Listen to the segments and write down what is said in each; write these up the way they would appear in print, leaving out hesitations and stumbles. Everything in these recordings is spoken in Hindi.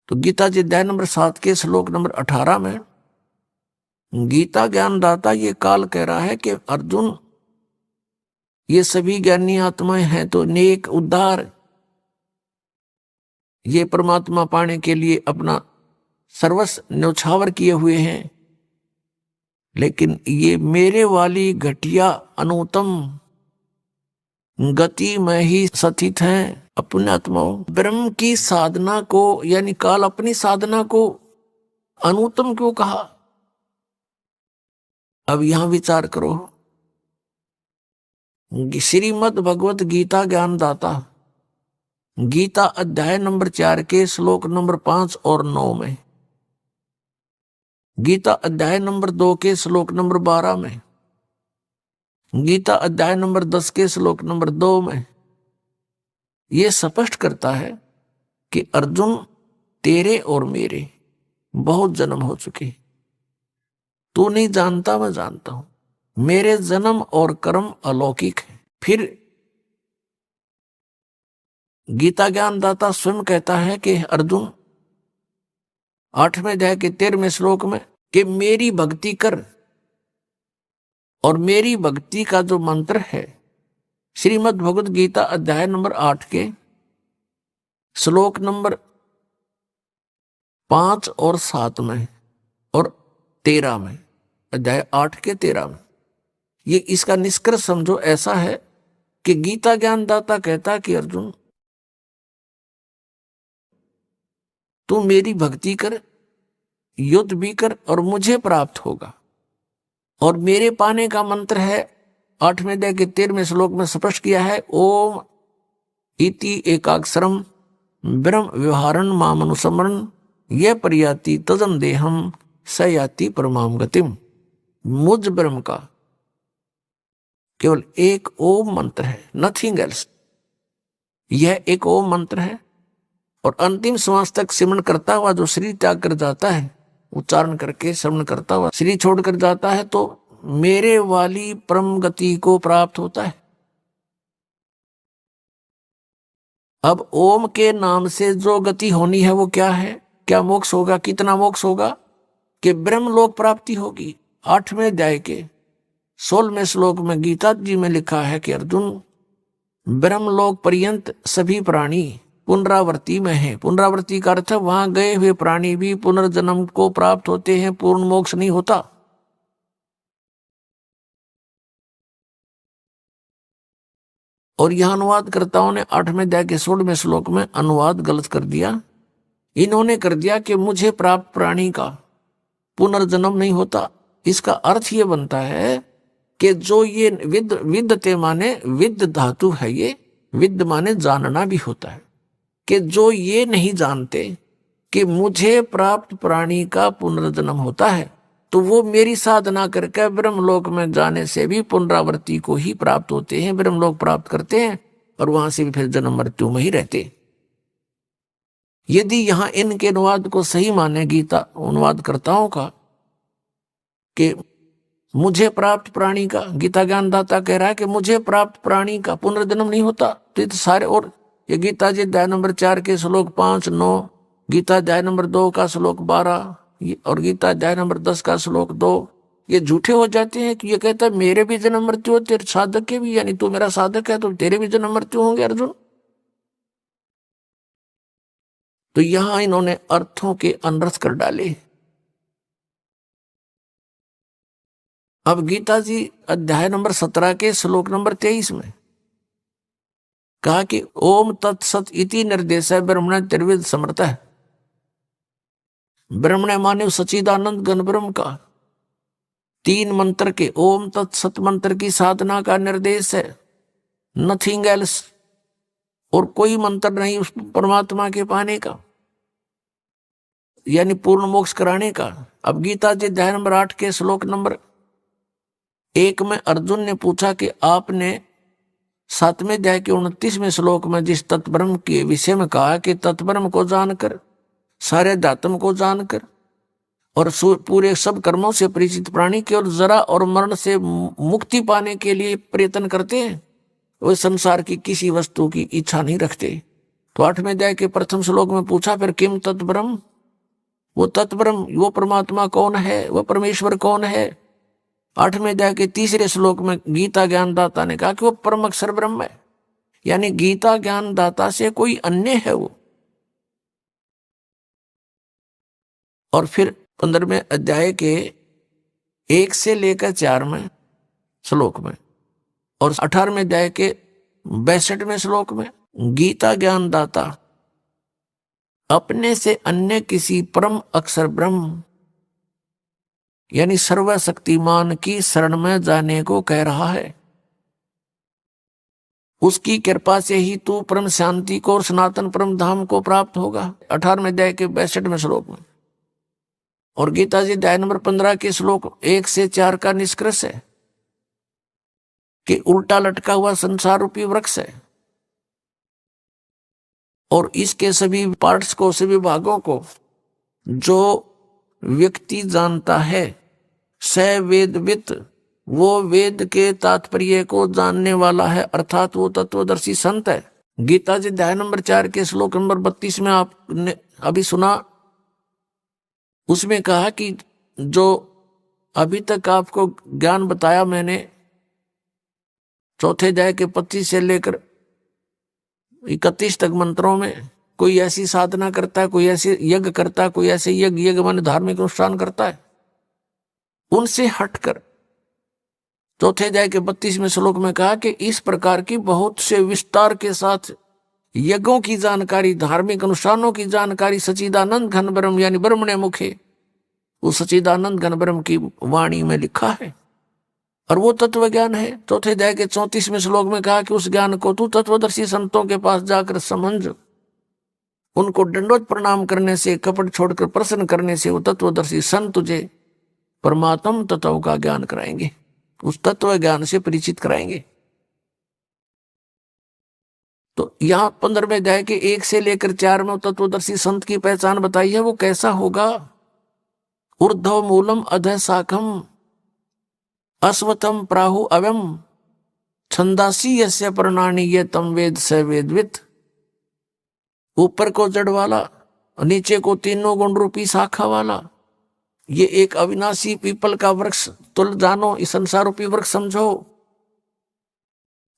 तो गीता जी अध्याय नंबर 7 के श्लोक नंबर 18 में गीता ज्ञानदाता ये काल कह रहा है कि अर्जुन, ये सभी ज्ञानी आत्माएं हैं तो नेक उद्धार, ये परमात्मा पाने के लिए अपना सर्वस्व न्यौछावर किए हुए हैं, लेकिन ये मेरे वाली घटिया अनुत्तम गति में ही स्थित हैं। अपने आत्माओं, ब्रह्म की साधना को, यानी काल अपनी साधना को अनुत्तम क्यों कहा? अब यहां विचार करो। श्रीमद् भगवत गीता ज्ञानदाता गीता अध्याय नंबर 4 के श्लोक नंबर 5 और 9 में, गीता अध्याय नंबर 2 के श्लोक नंबर 12 में, गीता अध्याय नंबर 10 के श्लोक नंबर 2 में यह स्पष्ट करता है कि अर्जुन, तेरे और मेरे बहुत जन्म हो चुके, तू नहीं जानता, मैं जानता हूं। मेरे जन्म और कर्म अलौकिक है। फिर गीता ज्ञानदाता स्वयं कहता है कि अर्जुन, 8वें अध्याय के 13वें श्लोक में, कि मेरी भक्ति कर। और मेरी भक्ति का जो मंत्र है श्रीमद् भगवद गीता अध्याय नंबर 8 के श्लोक नंबर 5 और 7 में और 13 में, अध्याय 8 के 13 में, ये इसका निष्कर्ष समझो ऐसा है कि गीता ज्ञानदाता कहता कि अर्जुन, तू मेरी भक्ति कर, युद्ध भी कर और मुझे प्राप्त होगा। और मेरे पाने का मंत्र है 8वें अध्याय के 13वें श्लोक में स्पष्ट किया है, ओम इति एकाक्षरम ब्रह्म व्यवहारन मामनुसमरण यह परियाति तजम देहम सयाति परमाम गतिम। मुझ ब्रह्म का केवल एक ओम मंत्र है, नथिंग एल्स। यह एक ओम मंत्र है और अंतिम श्वास तक सिमरण करता हुआ जो शरीर त्याग कर जाता है, उच्चारण करके श्रवण करता हुआ शरीर छोड़ कर जाता है, तो मेरे वाली परम गति को प्राप्त होता है। अब ओम के नाम से जो गति होनी है वो क्या है? क्या मोक्ष होगा? कितना मोक्ष होगा? कि ब्रह्मलोक प्राप्ति होगी। 8वें अध्याय के 16वें श्लोक में गीता जी में लिखा है कि अर्जुन, ब्रह्मलोक पर्यंत सभी प्राणी पुनरावृत्ति में है। पुनरावृत्ति का अर्थ वहां गए हुए प्राणी भी पुनर्जन्म को प्राप्त होते हैं, पूर्ण मोक्ष नहीं होता। और यह अनुवादकर्ताओं ने 8वें अध्याय के 16वें श्लोक में अनुवाद गलत कर दिया। इन्होंने कर दिया कि मुझे प्राप्त प्राणी का पुनर्जन्म नहीं होता। इसका अर्थ ये बनता है कि जो ये विद्यते माने विद्य धातु है, ये विद्य माने जानना भी होता है, कि जो ये नहीं जानते कि मुझे प्राप्त प्राणी का पुनर्जन्म होता है, तो वो मेरी साधना करके ब्रह्मलोक में जाने से भी पुनरावृत्ति को ही प्राप्त होते हैं, ब्रह्मलोक प्राप्त करते हैं और वहां से भी फिर जन्म मृत्यु में ही रहते। यदि यहां इनके अनुवाद को सही माने गीता अनुवादकर्ताओं का कि मुझे प्राप्त प्राणी का, गीता ज्ञानदाता कह रहा है कि मुझे प्राप्त प्राणी का पुनर्जन्म नहीं होता, तो ये सारे, और ये गीता जी अध्याय नंबर 4 के श्लोक 5, 9, गीता अध्याय नंबर 2 का श्लोक 12 और गीता अध्याय नंबर 10 का श्लोक 2, ये झूठे हो जाते हैं कि ये कहता है मेरे भी जन्म मृत्यु होते, तेरे साधक के भी, यानी तू मेरा साधक है तो तेरे भी जन्म मृत्यु होंगे अर्जुन। तो यहां इन्होंने अर्थों के अनर्थ कर डाले। अब गीता जी अध्याय नंबर 17 के श्लोक नंबर 23 में कहा कि ओम तत्सत इति निर्देश है ब्रह्मण त्रिविध समर्थ है। ब्रह्मण माने सच्चिदानंद घन ब्रह्म का 3 मंत्र के ओम तत्सत मंत्र की साधना का निर्देश है, नथिंग एल्स। और कोई मंत्र नहीं उस परमात्मा के पाने का, यानी पूर्ण मोक्ष कराने का। अब गीता जी अध्याय नंबर 8 के श्लोक नंबर 1 में अर्जुन ने पूछा कि आपने 7वें अध्याय के 29वें श्लोक में जिस तत्ब्रह्म के विषय में कहा कि तत्ब्रह्म को जानकर, सारे अध्यात्म को जानकर और पूरे सब कर्मों से परिचित प्राणी केवल जरा और मरण से मुक्ति पाने के लिए प्रयत्न करते हैं, वे संसार की किसी वस्तु की इच्छा नहीं रखते। तो 8वें अध्याय के प्रथम श्लोक में पूछा फिर किम तत्ब्रह्म, वो तत्ब्रह्म, वो परमात्मा कौन है, वो परमेश्वर कौन है। 8वें अध्याय के तीसरे श्लोक में गीता ज्ञानदाता ने कहा कि वो परम अक्षर ब्रह्म है, यानी गीता ज्ञानदाता से कोई अन्य है वो। और फिर 15वें अध्याय के 1 से लेकर 4वें श्लोक में और 18वें अध्याय के 62वें श्लोक में गीता ज्ञानदाता अपने से अन्य किसी परम अक्षर ब्रह्म यानी सर्वशक्तिमान की शरण में जाने को कह रहा है। उसकी कृपा से ही तू परम शांति को और सनातन परम धाम को प्राप्त होगा, 18वें अध्याय के 62वें श्लोक में। और गीता जी अध्याय नंबर 15 के श्लोक 1 से 4 का निष्कर्ष है कि उल्टा लटका हुआ संसार रूपी वृक्ष है और इसके सभी पार्ट्स को, सभी भागों को जो व्यक्ति जानता है, स वेदवित, वो वेद के तात्पर्य को जानने वाला है, अर्थात वो तत्वदर्शी संत है। गीता जी अध्याय नंबर 4 के श्लोक नंबर 32 में आपने अभी सुना, उसमें कहा कि जो अभी तक आपको ज्ञान बताया मैंने, चौथे अध्याय के 25 से लेकर 31 तक मंत्रों में, कोई ऐसी साधना करता है, कोई ऐसे यज्ञ करता है, कोई ऐसे यज्ञ माने धार्मिक अनुष्ठान करता है, उनसे हटकर चौथे अध्याय के 32वें श्लोक में कहा कि इस प्रकार की बहुत से विस्तार के साथ यज्ञों की जानकारी, धार्मिक अनुष्ठानों की जानकारी सच्चिदानंद घन ब्रह्म यानी ब्रह्मणे मुखे, उस सच्चिदानंद घन ब्रह्म की वाणी में लिखा है और वो तत्व ज्ञान है। चौथे अध्याय के 34वें श्लोक में कहा कि उस ज्ञान को तू तत्वदर्शी संतों के पास जाकर समझ, उनको दंडवत प्रणाम करने से, कपट छोड़कर प्रसन्न करने से वो तत्वदर्शी संत तुझे परमात्म तत्व का ज्ञान कराएंगे, उस तत्व ज्ञान से परिचित कराएंगे। तो यहाँ 15वें अध्याय के 1 से लेकर 4 में तत्वदर्शी संत की पहचान बताई है। वो कैसा होगा? ऊर्ध्व मूलम अधः शाखम अश्वत्थम प्राहु अवम छंदासी यस्य प्रणानी ये तम वेद स वेदवित। ऊपर को जड़ वाला, नीचे को तीनों गुण रूपी शाखा वाला, ये एक अविनाशी पीपल का वृक्ष तुल जानो, इस संसार रूपी वृक्ष समझो,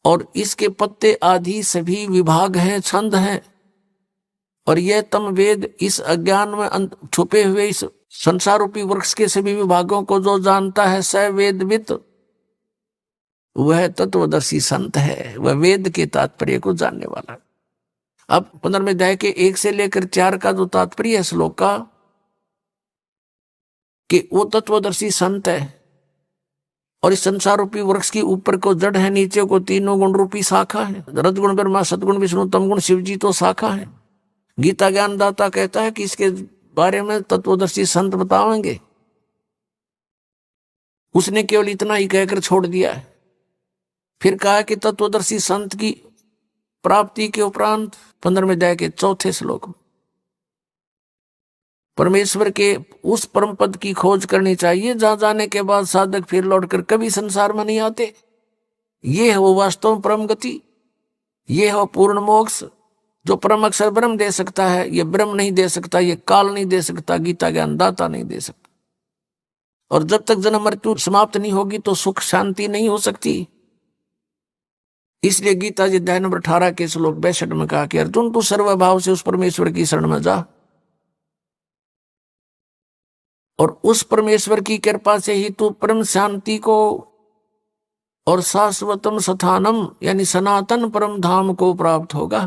और इसके पत्ते आदि सभी विभाग हैं, छंद हैं, और यह तम वेद इस अज्ञान में छुपे हुए इस संसार रूपी वृक्ष के सभी विभागों को जो जानता है, स वेदवित, वह तत्वदर्शी संत है, वह वेद के तात्पर्य को जानने वाला। अब 15वें अध्याय के 1 से लेकर 4 का जो तात्पर्य है श्लोक का, कि वो तत्वदर्शी संत है और इस संसार रूपी वृक्ष की ऊपर को जड़ है, नीचे को तीनों गुण रूपी शाखा है। रजगुण ब्रह्मा, सदगुण विष्णु, तमगुण शिव जी तो शाखा है। गीता ज्ञानदाता कहता है कि इसके बारे में तत्वदर्शी संत बताएंगे। उसने केवल इतना ही कहकर छोड़ दिया है। फिर कहा कि तत्वदर्शी संत की प्राप्ति के उपरांत 15वें अध्याय के 4 श्लोक में परमेश्वर के उस परम पद की खोज करनी चाहिए जहां जाने के बाद साधक फिर लौटकर कभी संसार में नहीं आते। ये है वो वास्तव में परम गति, ये है वो पूर्ण मोक्ष जो परम अक्षर ब्रह्म दे सकता है। ये ब्रह्म नहीं दे सकता, ये काल नहीं दे सकता, गीता ज्ञानदाता नहीं दे सकता। और जब तक जन्म मृत्यु समाप्त नहीं होगी तो सुख शांति नहीं हो सकती। इसलिए गीता जी अध्याय नंबर 18 के श्लोक 62 में कहा कि अर्जुन तू सर्वभाव से उस परमेश्वर की शरण में जा, और उस परमेश्वर की कृपा से ही तू परम शांति को और शाश्वतम स्थानम यानी सनातन परम धाम को प्राप्त होगा।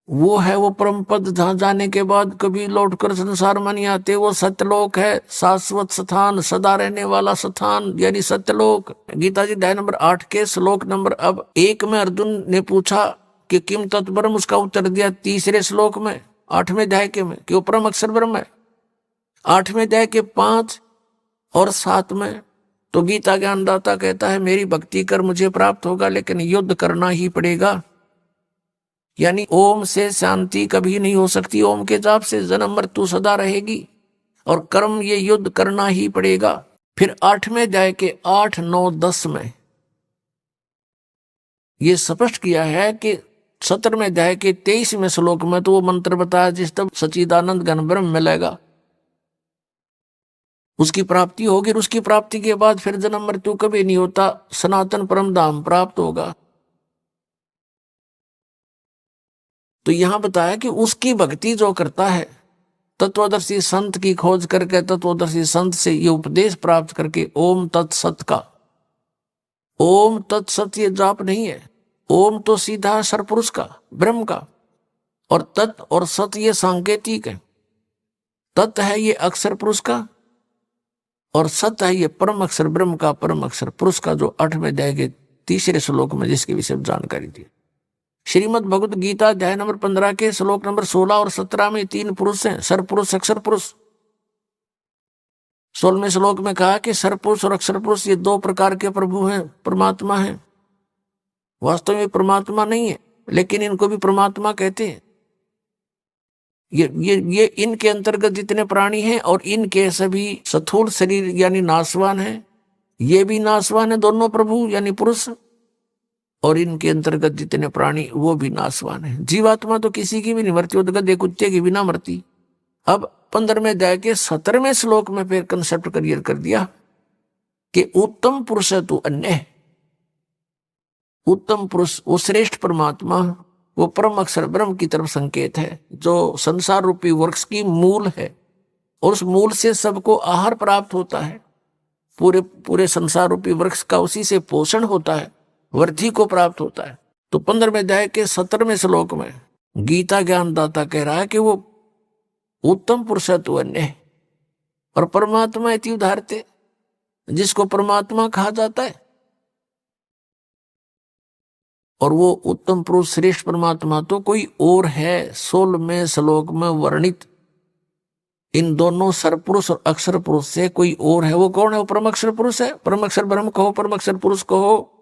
वो है वो परम पद जहां जाने के बाद कभी लौटकर संसार में नहीं आते। वो सत्यलोक है, शाश्वत स्थान, सदा रहने वाला स्थान यानी सत्यलोक। गीता जी अध्याय नंबर 8 के श्लोक नंबर अब 1 में अर्जुन ने पूछा कि किम तत्ब्रह्म, उसका उत्तर दिया 3 श्लोक में 8वें अध्याय के में कि वो परम अक्षर ब्रह्म है। 8वें अध्याय के 5 और 7 में तो गीता ज्ञानदाता कहता है मेरी भक्ति कर मुझे प्राप्त होगा, लेकिन युद्ध करना ही पड़ेगा। यानी ओम से शांति कभी नहीं हो सकती, ओम के जाप से जन्म मृत्यु सदा रहेगी, और कर्म ये युद्ध करना ही पड़ेगा। फिर 8वें अध्याय के 8, 9, 10 में ये स्पष्ट किया है कि 17वें अध्याय के 23वें श्लोक में तो वो मंत्र बताया जिस तब सच्चिदानंद घन ब्रह्म मिलेगा, उसकी प्राप्ति होगी। और उसकी प्राप्ति के बाद फिर जन्म मृत्यु कभी नहीं होता, सनातन परम धाम प्राप्त होगा। तो यहां बताया कि उसकी भक्ति जो करता है, तत्वदर्शी संत की खोज करके, तत्वदर्शी संत से ये उपदेश प्राप्त करके, ओम तत्सत का, ओम तत्सत ये जाप नहीं है, ओम तो सीधा सरपुरुष का, ब्रह्म का, और तत् और सत ये सांकेतिक है। तत् है ये अक्षर पुरुष का, और सत है ये परम अक्षर ब्रह्म का, परम अक्षर पुरुष का, जो 8वें अध्याय के 3 श्लोक में जिसके विषय में जानकारी दी। श्रीमद् भगवत गीता अध्याय नंबर 15 के श्लोक नंबर 16 और 17 में 3 पुरुष हैं, सरपुरुष अक्षर पुरुष। 16वें श्लोक में कहा कि सरपुरुष और अक्षर पुरुष ये 2 प्रकार के प्रभु हैं, परमात्मा हैं। वास्तव में परमात्मा नहीं है, लेकिन इनको भी परमात्मा कहते हैं। ये इनके अंतर्गत जितने प्राणी हैं और इनके सभी स्थूल शरीर यानी नाशवान है, ये भी नाशवान है, दोनों प्रभु यानी पुरुष, और इनके अंतर्गत जितने प्राणी वो भी नाशवान है। जीवात्मा तो किसी की भी नहीं मरती, गधे कुत्ते की भी ना मरती। अब 15वें अध्याय के 17वें श्लोक में फिर कंसेप्ट क्लियर कर दिया कि उत्तम पुरुष है तू अन्य है। उत्तम पुरुष वो श्रेष्ठ परमात्मा, वो परम अक्षर ब्रह्म की तरफ संकेत है, जो संसार रूपी वृक्ष की मूल है, और उस मूल से सबको आहार प्राप्त होता है। पूरे संसार रूपी वृक्ष का उसी से पोषण होता है, वृद्धि को प्राप्त होता है। तो 15वें अध्याय के 17वें श्लोक में गीता ज्ञानदाता कह रहा है कि वो उत्तम पुरुष है तू अन्य है, और परमात्मा इति उदाहरते, जिसको परमात्मा कहा जाता है। और वो उत्तम पुरुष श्रेष्ठ परमात्मा तो कोई और है, 16वें श्लोक में वर्णित इन दोनों सरपुरुष और अक्षर पुरुष से कोई और है। वो कौन है? वो परम अक्षर पुरुष है। परम अक्षर ब्रह्म कहो, परम अक्षर पुरुष कहो,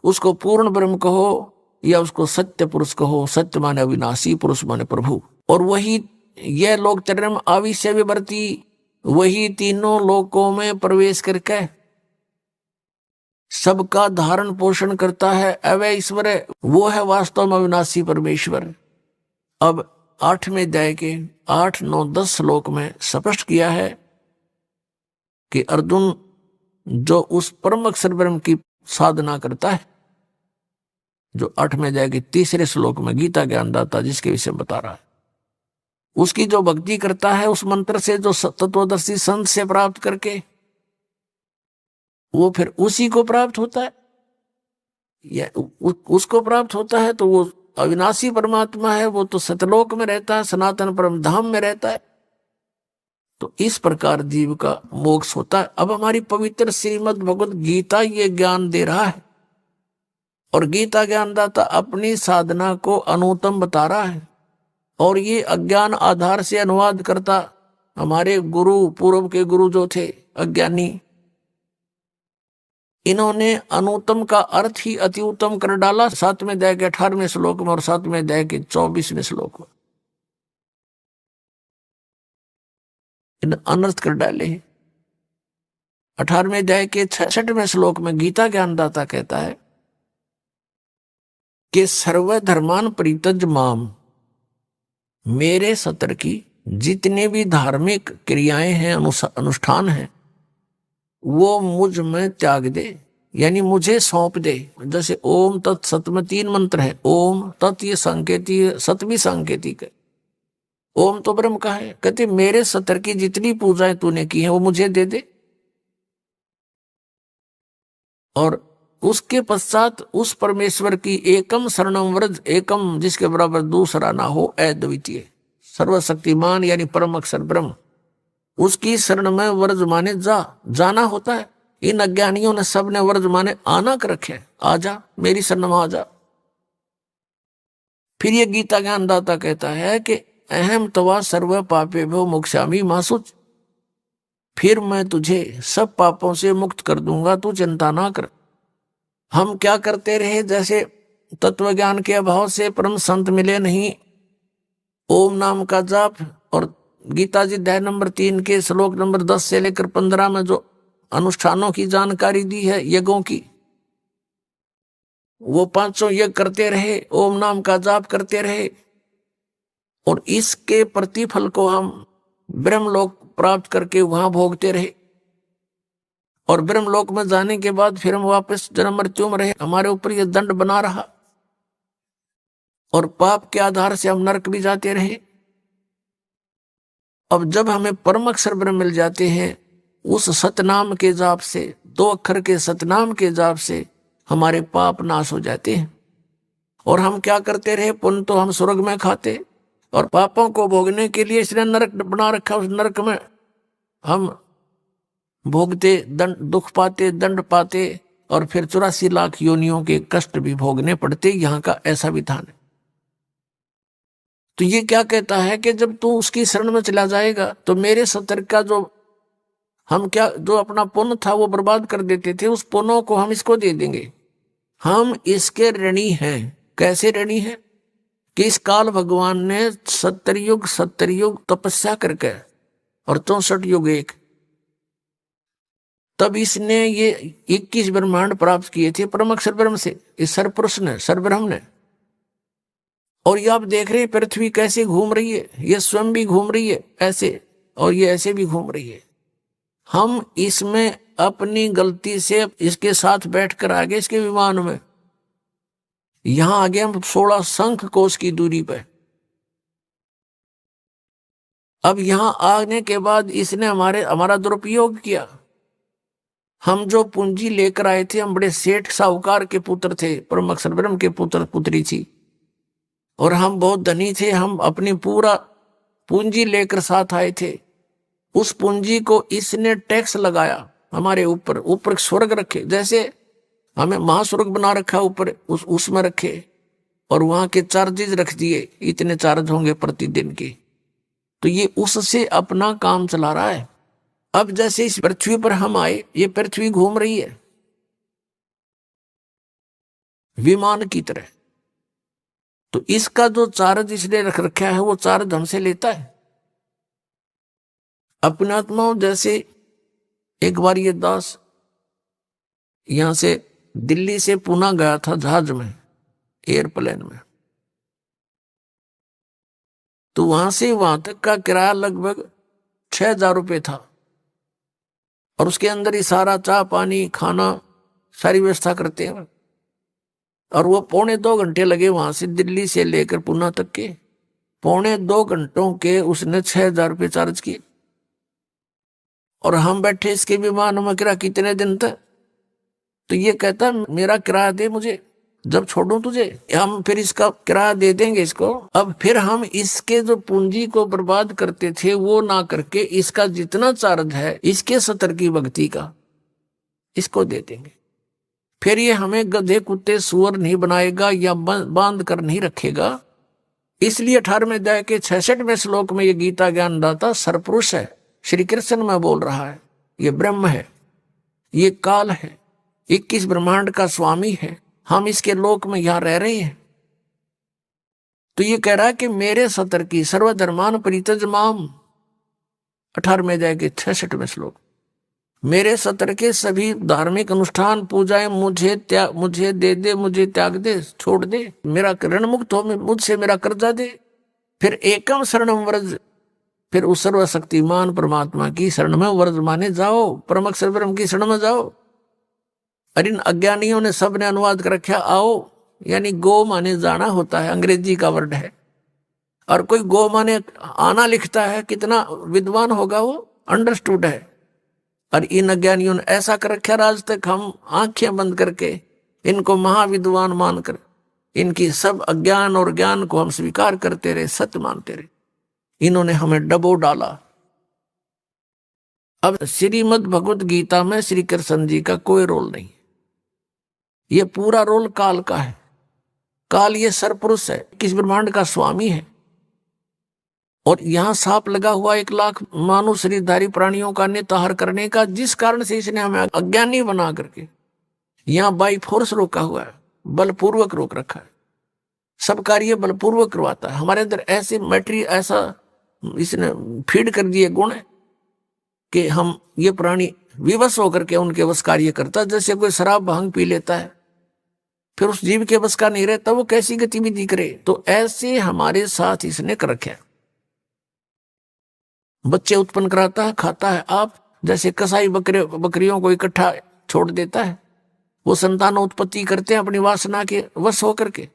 उसको पूर्ण ब्रह्म कहो, या उसको सत्य पुरुष कहो। सत्य माने अविनाशी, पुरुष माने प्रभु। और वही यह लोक चरम आविश्य विवर्ती, वही तीनों लोकों में प्रवेश करके सबका धारण पोषण करता है। अवय ईश्वर है, वो है वास्तव में अविनाशी परमेश्वर। अब 8वें अध्याय के 8, 9, 10 श्लोक में स्पष्ट किया है कि अर्जुन जो उस परम अक्षर ब्रह्म की साधना करता है, जो 8वें अध्याय के 3 श्लोक में गीता ज्ञानदाता जिसके विषय बता रहा है, उसकी जो भक्ति करता है उस मंत्र से, जो तत्वदर्शी संत से प्राप्त करके, वो फिर उसी को प्राप्त होता है, या उसको प्राप्त होता है। तो वो अविनाशी परमात्मा है, वो तो सतलोक में रहता है, सनातन परम धाम में रहता है। तो इस प्रकार जीव का मोक्ष होता है। अब हमारी पवित्र श्रीमद् भगवत गीता ये ज्ञान दे रहा है, और गीता ज्ञानदाता अपनी साधना को अनुत्तम बता रहा है। और ये अज्ञान आधार से अनुवाद करता हमारे गुरु, पूर्व के गुरु जो थे अज्ञानी, इन्होंने अनुत्तम का अर्थ ही अति उत्तम कर डाला 7वें अध्याय के 18वें श्लोक में और 7वें अध्याय के 24वें श्लोक में। इन अनर्थ कर डाले। 18वें अध्याय के 66वें श्लोक में गीता ज्ञानदाता कहता है कि सर्वधर्मान परित्यज माम, मेरे सतर की जितने भी धार्मिक क्रियाएं हैं, अनुष्ठान हैं, वो मुझ में त्याग दे, यानी मुझे सौंप दे। जैसे ओम तत् सत में 3 मंत्र है। ओम तत् ये सांकेतिक, सत भी सांकेतिक है। ओम तो ब्रह्म का है। कहते मेरे सतर की जितनी पूजाएं तूने की है वो मुझे दे दे, और उसके पश्चात उस परमेश्वर की एकम शरणम व्रज, एकम जिसके बराबर दूसरा ना हो, अद्वितीय सर्वशक्तिमान यानी परम अक्षर ब्रह्म, उसकी शरण में व्रज माने जाना होता है। इन अज्ञानियों ने सबने व्रज माने आना कर रखे, आजा मेरी शरण में आजा। फिर ये गीता ज्ञानदाता कहता है कि अहम तवा सर्व पापे भो मोक्षामि मासुच, फिर मैं तुझे सब पापों से मुक्त कर दूंगा, तू चिंता ना कर। हम क्या करते रहे, जैसे तत्व ज्ञान के अभाव से परम संत मिले नहीं, ओम नाम का जाप, और गीता जी अध्याय नंबर 3 के श्लोक नंबर 10 से लेकर 15 में जो अनुष्ठानों की जानकारी दी है, यज्ञों की, वो 500 यज्ञ करते रहे, ओम नाम का जाप करते रहे, और इसके प्रतिफल को हम ब्रह्मलोक प्राप्त करके वहां भोगते रहे। और ब्रह्मलोक में जाने के बाद फिर हम वापस जन्म मृत्यु में रहे, हमारे ऊपर ये दंड बना रहा, और पाप के आधार से हम नरक भी जाते रहे। अब जब हमें परम अक्षर ब्रह्म मिल जाते हैं, उस सतनाम के जाप से, 2 अक्षर के सतनाम के जाप से हमारे पाप नाश हो जाते हैं। और हम क्या करते रहे, पुण्य तो हम स्वर्ग में खाते, और पापों को भोगने के लिए इसने नरक बना रखा, उस नरक में हम भोगते, दंड, दुख पाते, दंड पाते, और फिर 84 लाख योनियों के कष्ट भी भोगने पड़ते। यहाँ का ऐसा विधान है। तो ये क्या कहता है कि जब तू उसकी शरण में चला जाएगा तो मेरे सतर्क का जो हम क्या जो अपना पुण्य था वो बर्बाद कर देते थे, उस पुण्यों को हम इसको दे देंगे। हम इसके ऋणी हैं। कैसे ऋणी हैं कि इस काल भगवान ने 70 युग तपस्या करके और 64 युग एक, तब इसने ये 21 ब्रह्मांड प्राप्त किए थे परम अक्षर ब्रह्म से, इस सरपुरुष ने, सरब्रह्म ने। और ये आप देख रहे हैं पृथ्वी कैसे घूम रही है, ये स्वयं भी घूम रही है ऐसे, और ये ऐसे भी घूम रही है। हम इसमें अपनी गलती से इसके साथ बैठकर आगे इसके विमान में, यहां आगे हम 16 शंख कोश की दूरी पर। अब यहां आने के बाद इसने हमारा दुरुपयोग किया। हम जो पूंजी लेकर आए थे, हम बड़े सेठ साहूकार के पुत्र थे, परम अक्षर ब्रह्म के पुत्र पुत्री थी, और हम बहुत धनी थे। हम अपनी पूरा पूंजी लेकर साथ आए थे। उस पूंजी को इसने टैक्स लगाया हमारे ऊपर, ऊपर स्वर्ग रखे, जैसे हमें महास्वर्ग बना रखा ऊपर, उसमें रखे, और वहां के चार्जेस रख दिए, इतने चार्ज होंगे प्रतिदिन के। तो ये उससे अपना काम चला रहा है। अब जैसे इस पृथ्वी पर हम आए, ये पृथ्वी घूम रही है विमान की तरह। तो इसका जो चार्ज इसने रख रखा है वो चार्ज हमसे लेता है। अपने आत्माओं जैसे एक बार ये दास यहां से दिल्ली से पुणे गया था जहाज में, एयरप्लेन में। तो वहां से वहां तक का किराया लगभग 6,000 रुपये था, और उसके अंदर ही सारा चाह पानी खाना सारी व्यवस्था करते हैं। और वो 2.25 घंटे लगे वहां से दिल्ली से लेकर पुणे तक के। 2.25 घंटों के उसने 6,000 रुपये चार्ज किए। और हम बैठे इसके विमान में, किराया कितने दिन तक? तो ये कहता मेरा किराया दे मुझे, जब छोड़ूं तुझे, हम फिर इसका किराया दे देंगे इसको। अब फिर हम इसके जो पूंजी को बर्बाद करते थे वो ना करके इसका जितना चार्ज है इसके 70 की भक्ति का इसको दे देंगे। फिर ये हमें गधे कुत्ते सुअर नहीं बनाएगा या बांध कर नहीं रखेगा। इसलिए 18वें अध्याय के 66वें श्लोक में ये गीता ज्ञानदाता सरपुरुष है, श्री कृष्ण में बोल रहा है। ये ब्रह्म है, ये काल है, 21 ब्रह्मांड का स्वामी है। हम इसके लोक में यहां रह रहे हैं। तो ये कह रहा है कि मेरे 70 की सर्वधर्मान परित्यज माम, 18वें अध्याय के 66वें श्लोक, मेरे 70 के सभी धार्मिक अनुष्ठान पूजाएं मुझे दे दे, मुझे त्याग दे, छोड़ दे, मेरा ऋण मुक्त हो, मुझसे मेरा कर्जा दे। फिर एकम शरणम व्रज, फिर उस सर्वशक्तिमान परमात्मा की शरण में व्रज माने जाओ, परम अक्षर ब्रह्म की शरण में जाओ। और इन अज्ञानियों ने सबने अनुवाद कर रखा आओ, यानी गो माने जाना होता है, अंग्रेजी का वर्ड है। और कोई गो माने आना लिखता है, कितना विद्वान होगा वो, अंडरस्टूड है। और इन अज्ञानियों ने ऐसा कर रखा, आज तक हम आंखें बंद करके इनको महाविद्वान मानकर इनकी सब अज्ञान और ज्ञान को हम स्वीकार करते रहे, सत्य मानते रहे। इन्होंने हमें डबो डाला। अब श्रीमद् भगवत गीता में श्री कृष्ण जी का कोई रोल नहीं, ये पूरा रोल काल का है। काल ये सरपुरुष है, किस ब्रह्मांड का स्वामी है। और यहां सांप लगा हुआ 1 लाख मानव शरीरधारी प्राणियों का निताहार करने का, जिस कारण से इसने हमें अज्ञानी बना करके यहां बाई फोर्स रोका हुआ है, बलपूर्वक रोक रखा है। सब कार्य बलपूर्वक करवाता है। हमारे अंदर ऐसे मैट्री, ऐसा इसने फीड कर दिए गुण है कि हम ये प्राणी विवश होकर के उनके वश कार्य करता है। जैसे कोई शराब भांग पी लेता है फिर उस जीव के बस का नहीं रहता, वो कैसी गतिविधि करे। तो ऐसे हमारे साथ इसने कर रखे। बच्चे उत्पन्न कराता है, खाता है। आप जैसे कसाई बकरियों को इकट्ठा छोड़ देता है, वो संतान उत्पत्ति करते हैं अपनी वासना के वश होकर के,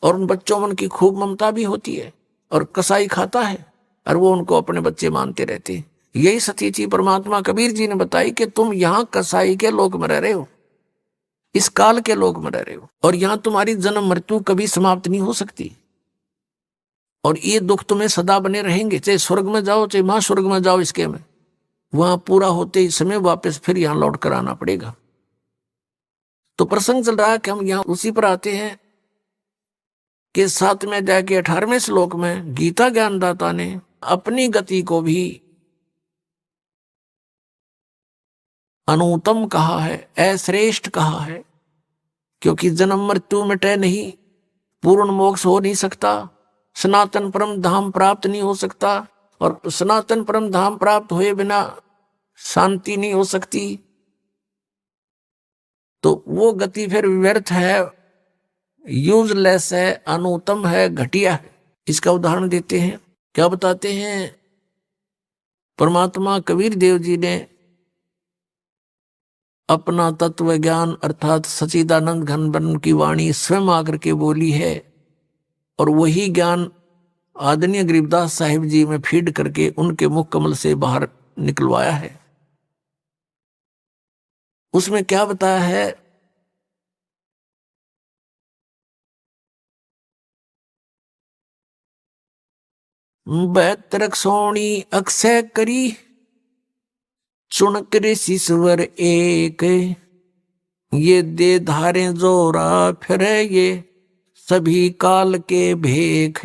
और उन बच्चों में उनकी खूब ममता भी होती है, और कसाई खाता है और वो उनको अपने बच्चे मानते रहते हैं। यही सती चीज परमात्मा कबीर जी ने बताई कि तुम यहाँ कसाई के लोक में रह रहे हो, इस काल के लोक में रह रहे हो, और यहाँ तुम्हारी जन्म मृत्यु कभी समाप्त नहीं हो सकती, और ये दुख तुम्हें सदा बने रहेंगे। चाहे स्वर्ग में जाओ, चाहे महास्वर्ग में जाओ, इसके में वहां पूरा होते ही समय वापस फिर यहां लौट कर आना पड़ेगा। तो प्रसंग चल रहा है कि हम यहां उसी पर आते हैं कि 7वें अध्याय के 18वें श्लोक में गीता ज्ञानदाता ने अपनी गति को भी अनुत्तम कहा है, अश्रेष्ठ कहा है, क्योंकि जन्म मृत्यु मिटे नहीं, पूर्ण मोक्ष हो नहीं सकता, सनातन परम धाम प्राप्त नहीं हो सकता, और सनातन परम धाम प्राप्त हुए बिना शांति नहीं हो सकती। तो वो गति फिर व्यर्थ है, यूजलेस है, अनुत्तम है, घटिया है। इसका उदाहरण देते हैं। क्या बताते हैं? परमात्मा कबीर देव जी ने अपना तत्व ज्ञान अर्थात सच्चिदानंद घन ब्रह्म की वाणी स्वयं आकर के बोली है, और वही ज्ञान आदरणीय गरीबदास साहिब जी में फीड करके उनके मुख कमल से बाहर निकलवाया है। उसमें क्या बताया है? बैतरक सोणी अक्षय करी, चुनक ऋषि स्वर एक, ये दे धारे जोरा फिरे, ये सभी काल के भेख।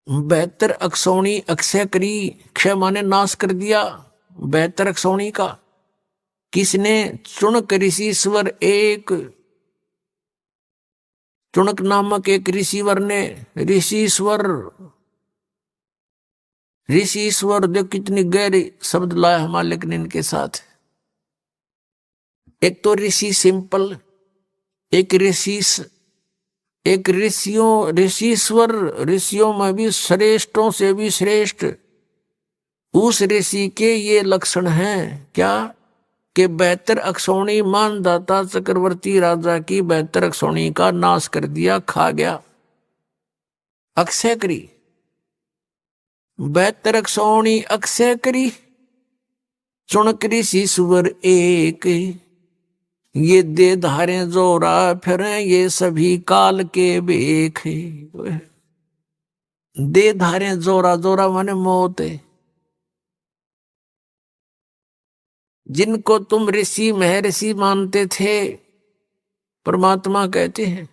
बेहतर अक्षौणी अक्षय करी, क्षय माने नाश कर दिया, बेहतर अक्षौणी का किसने? चुनक ऋषि स्वर एक, चुनक नामक एक ऋषिवर ने, ऋषिश्वर, ऋषिश्वर देख कितनी गहरी शब्द लाया मालिक ने इनके साथ। एक तो ऋषि सिंपल, एक ऋषिस, एक ऋषिश्वर, ऋषियों में भी श्रेष्ठों से भी श्रेष्ठ। उस ऋषि के ये लक्षण हैं क्या? कि बेहतर अक्षौणी मानदाता चक्रवर्ती राजा की बेहतर अक्षौणी का नाश कर दिया, खा गया। अक्षय करी, बेहतर अक्षौणी अक्षय करी, चुनक ऋषि सुवर एक, ये दे धारे जोरा फिरे, ये सभी काल के बेख। दे धारे जोरा, जोरा माने मौत है। जिनको तुम ऋषि महर्षि मानते थे, परमात्मा कहते हैं,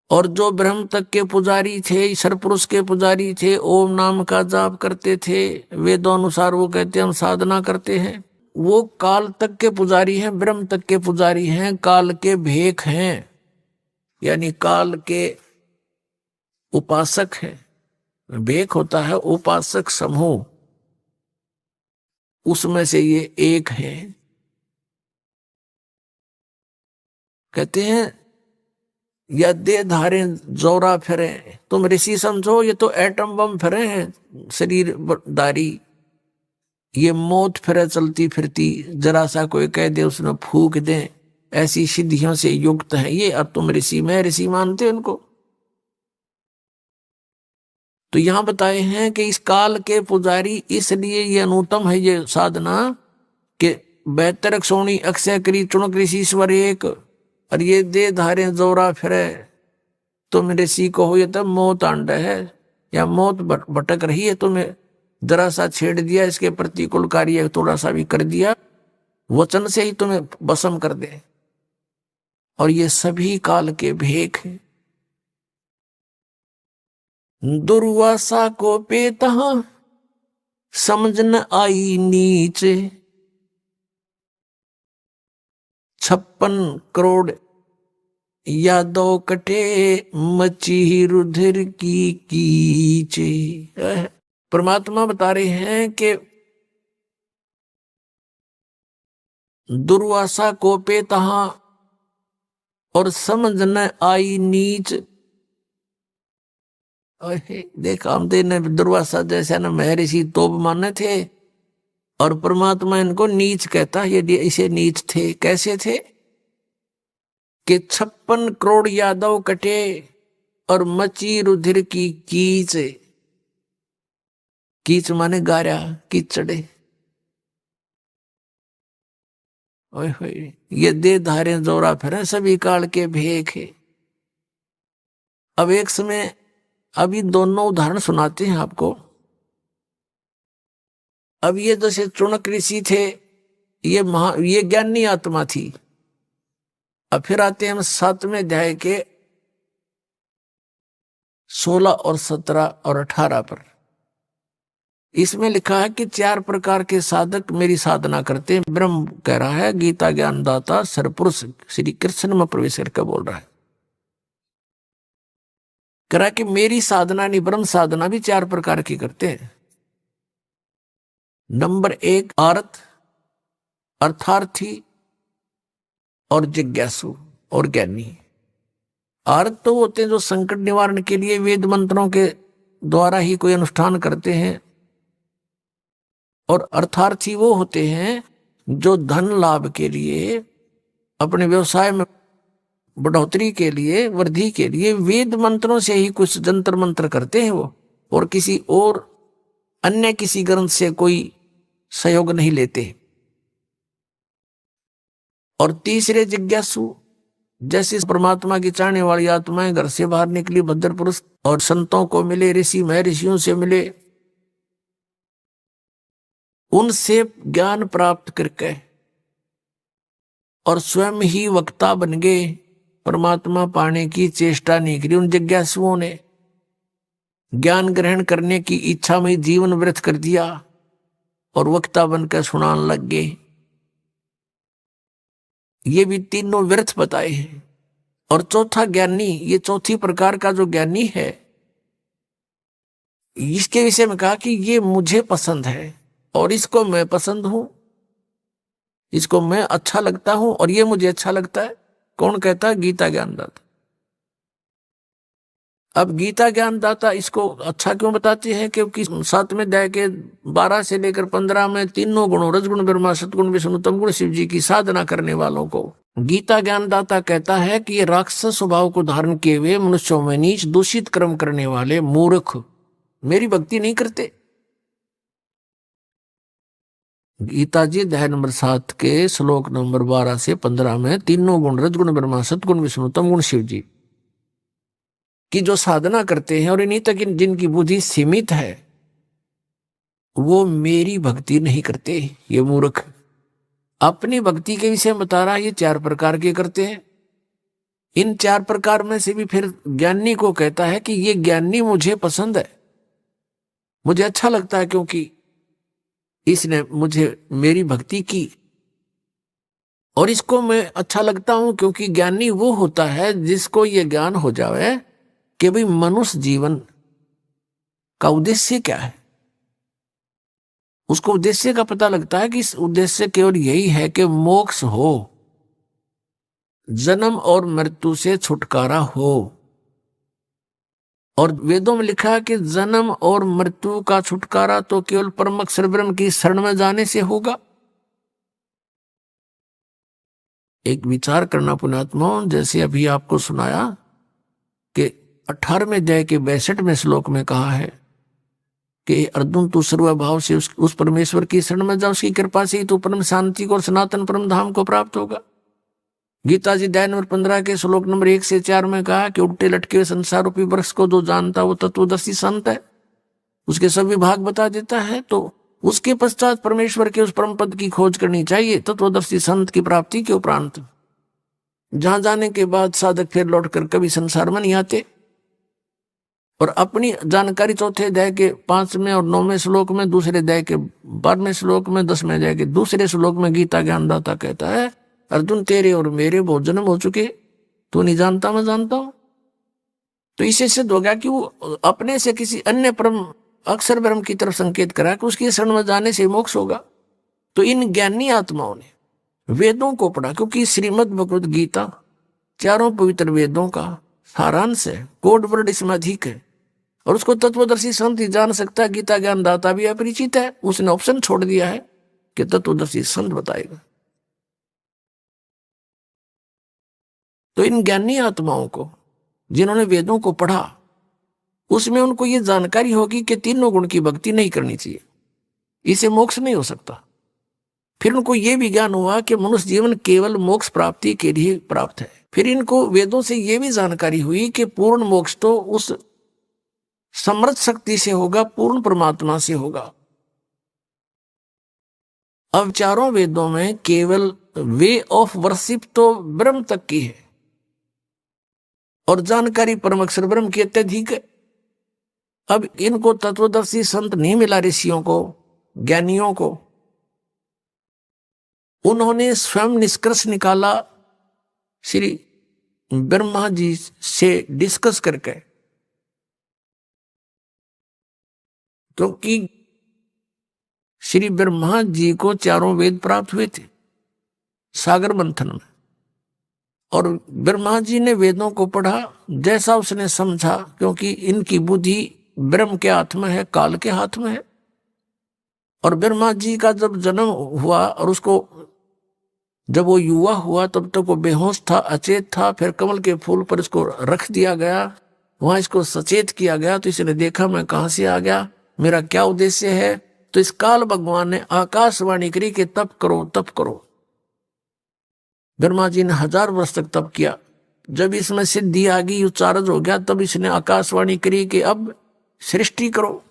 और जो ब्रह्म तक के पुजारी थे, ईश्वर पुरुष के पुजारी थे, ओम नाम का जाप करते थे, वेदों अनुसार वो कहते हैं हम साधना करते हैं, वो काल तक के पुजारी हैं, ब्रह्म तक के पुजारी हैं, काल के भेख हैं, यानी काल के उपासक हैं। भेख होता है उपासक समूह, उसमें से ये एक है। कहते हैं या दे धारे जोरा फिरे, तुम ऋषि समझो, ये तो एटम बम फिरे हैं शरीर दारी, ये मौत फिरे चलती फिरती, जरा सा कोई कह दे उसमें फूक दे, ऐसी सिद्धियों से युक्त है ये, अब तुम ऋषि में ऋषि मानते उनको। तो यहां बताए हैं कि इस काल के पुजारी, इसलिए ये अनुत्तम है ये साधना कि बेहतर सोनी अक्षय करी, चुनक ऋषिश्वर एक, और ये दे धारे जोरा फिरे, तुम ऋषि को हो, ये तब मौत आंड है या मौत भटक रही है, तुम्हें जरा सा छेड़ दिया, इसके प्रतिकूल कार्य थोड़ा सा भी कर दिया, वचन से ही तुम्हें भस्म कर दे, और ये सभी काल के भेख हैं। दुर्वासा को पेता समझ न आई नीचे, 56 करोड़ यादव कटे, मची रुधिर की कीचे। परमात्मा बता रहे हैं कि दुर्वासा को पे तहा, और समझ न आई नीच। देख कामदेव ने दुर्वासा जैसे न महर्षि तोप माने थे, और परमात्मा इनको नीच कहता। ये इसे नीच थे, कैसे थे कि 56 करोड़ यादव कटे और मची रुधिर की कीच। कीच माने गारा, कीचड़े। ओए होए, ये दे धारे जोरा फिर सभी काल के भेख है। अब एक समय अभी दोनों उदाहरण सुनाते हैं आपको। अब ये जैसे चुनक ऋषि थे, ये ज्ञानी आत्मा थी। अब फिर आते हैं हम 7वें अध्याय के 16 और 17 और 18 पर। इसमें लिखा है कि 4 प्रकार के साधक मेरी साधना करते हैं। ब्रह्म कह रहा है, गीता ज्ञानदाता सरपुरुष श्री कृष्ण में प्रवेश करके बोल रहा है। कह रहा कि मेरी साधना नहीं, ब्रह्म साधना भी 4 प्रकार की करते हैं। नंबर 1 आर्त, अर्थार्थी और जिज्ञासु और ज्ञानी। आर्त तो होते हैं जो संकट निवारण के लिए वेद मंत्रों के द्वारा ही कोई अनुष्ठान करते हैं, और अर्थार्थी वो होते हैं जो धन लाभ के लिए, अपने व्यवसाय में बढ़ोतरी के लिए, वृद्धि के लिए वेद मंत्रों से ही कुछ जंतर मंत्र करते हैं वो, और किसी और अन्य किसी ग्रंथ से कोई सहयोग नहीं लेते। और तीसरे जिज्ञासु, जैसे परमात्मा की चाहने वाली आत्माएं घर से बाहर निकली, भद्र पुरुष और संतों को मिले, ऋषि महर्षियों से मिले, उनसे ज्ञान प्राप्त करके और स्वयं ही वक्ता बन गए, परमात्मा पाने की चेष्टा नहीं करी। उन जिज्ञासुओं ने ज्ञान ग्रहण करने की इच्छा में जीवन व्यर्थ कर दिया और वक्ता बनकर सुनाने लग गए। ये भी तीनों व्यर्थ बताए हैं। और चौथा ज्ञानी, ये चौथी प्रकार का जो ज्ञानी है, इसके विषय में कहा कि ये मुझे पसंद है और इसको मैं पसंद हूं, इसको मैं अच्छा लगता हूं और ये मुझे अच्छा लगता है। कौन कहता है? गीता ज्ञानदाता। अब गीता ज्ञानदाता इसको अच्छा क्यों बताते हैं? क्योंकि 7वें अध्याय के 12 से लेकर 15 में तीनों गुणों, रजगुण ब्रह्मा, सतगुण विष्णु, तमगुण शिव जी की साधना करने वालों को गीता ज्ञानदाता कहता है कि ये राक्षस स्वभाव को धारण किए हुए मनुष्यों में नीच दूषित कर्म करने वाले मूर्ख मेरी भक्ति नहीं करते। गीता जी अध्याय नंबर 7 के श्लोक नंबर 12 से 15 में तीनों गुण, रजगुण ब्रह्मा, सतगुण विष्णु, तमगुण शिव जी की जो साधना करते हैं और इन्हीं तक जिनकी बुद्धि सीमित है, वो मेरी भक्ति नहीं करते। ये मूर्ख अपनी भक्ति के विषय बता रहा है। ये 4 प्रकार के करते हैं। इन 4 प्रकार में से भी फिर ज्ञानी को कहता है कि ये ज्ञानी मुझे पसंद है, मुझे अच्छा लगता है, क्योंकि इसने मुझे मेरी भक्ति की, और इसको मैं अच्छा लगता हूं क्योंकि ज्ञानी वो होता है जिसको ये ज्ञान हो जाए कि भाई मनुष्य जीवन का उद्देश्य क्या है। उसको उद्देश्य का पता लगता है कि इस उद्देश्य केवल यही है कि मोक्ष हो, जन्म और मृत्यु से छुटकारा हो। और वेदों में लिखा है कि जन्म और मृत्यु का छुटकारा तो केवल परम अक्षर ब्रह्म की शरण में जाने से होगा। एक विचार करना पुण्यात्माओं, जैसे अभी आपको सुनाया कि 18वें अध्याय के 62वें श्लोक में कहा है कि अर्जुन तू सर्वभाव से उस परमेश्वर की शरण में जा, उसकी कृपा से ही तू परम शांति को और सनातन परम धाम को प्राप्त होगा। गीता जी अध्याय नंबर 15 के श्लोक नंबर 1 से 4 में कहा कि उल्टे लटके हुए संसार रूपी वृक्ष को जो जानता वो तत्वदर्शी संत है, उसके सभी भाग बता देता है। तो उसके पश्चात परमेश्वर के उस परम पद की खोज करनी चाहिए, तत्वदर्शी संत की प्राप्ति के उपरांत, जहां जाने के बाद साधक फिर लौटकर कभी संसार में नहीं आते। और अपनी जानकारी चौथे अध्याय के 5वें और 9वें श्लोक में, दूसरे अध्याय के 12वें श्लोक में, 10वें अध्याय के दूसरे श्लोक में गीता ज्ञानदाता कहता है, अर्जुन तेरे और मेरे बहुत जन्म हो चुके, तू नहीं जानता मैं जानता हूं। तो इससे सिद्ध हो गया कि वो अपने से किसी अन्य परम अक्षर ब्रह्म की तरफ संकेत करा कि उसकी शरण में जाने से मोक्ष होगा। तो इन ज्ञानी आत्माओं ने वेदों को पढ़ा, क्योंकि श्रीमद् भगवद गीता चारों पवित्र वेदों का सारांश है, कोड वर्ड इसमें अधिक है। और उसको तत्वदर्शी संत ही जान सकता है, गीता ज्ञान दाता भी अपरिचित है। उसने ऑप्शन छोड़ दिया है कि तत्वदर्शी संत बताएगा। तो इन ज्ञानी आत्माओं को जिन्होंने वेदों को पढ़ा, उसमें उनको ये जानकारी होगी कि तीनों गुण की भक्ति नहीं करनी चाहिए, इसे मोक्ष नहीं हो सकता। फिर उनको ये भी ज्ञान हुआ कि मनुष्य जीवन केवल मोक्ष प्राप्ति के लिए प्राप्त है। फिर इनको वेदों से ये भी जानकारी हुई कि पूर्ण मोक्ष तो उस समर्थ शक्ति से होगा, पूर्ण परमात्मा से होगा। अब चारों वेदों में केवल वे ऑफ वर्शिप तो ब्रह्म तक की है और जानकारी परम अक्षर ब्रह्म की अत्यधिक है। अब इनको तत्वदर्शी संत नहीं मिला, ऋषियों को, ज्ञानियों को। उन्होंने स्वयं निष्कर्ष निकाला श्री ब्रह्मा जी से डिस्कस करके, क्योंकि श्री ब्रह्मा जी को चारों वेद प्राप्त हुए थे सागर मंथन में, और ब्रह्मा जी ने वेदों को पढ़ा जैसा उसने समझा, क्योंकि इनकी बुद्धि ब्रह्म के हाथ में है, काल के हाथ में है। और ब्रह्मा जी का जब जन्म हुआ और उसको जब वो युवा हुआ तब तक वो बेहोश था, अचेत था। फिर कमल के फूल पर इसको रख दिया गया, वहां इसको सचेत किया गया। तो इसने देखा मैं कहां से आ गया, मेरा क्या उद्देश्य है। तो इस काल भगवान ने आकाशवाणी करी कि तप करो, तप करो। ब्रह्मा जी ने 1000 वर्ष तक तप किया। जब इसमें सिद्धि आ गई, उच्चारज हो गया, तब इसने आकाशवाणी करी कि अब सृष्टि करो।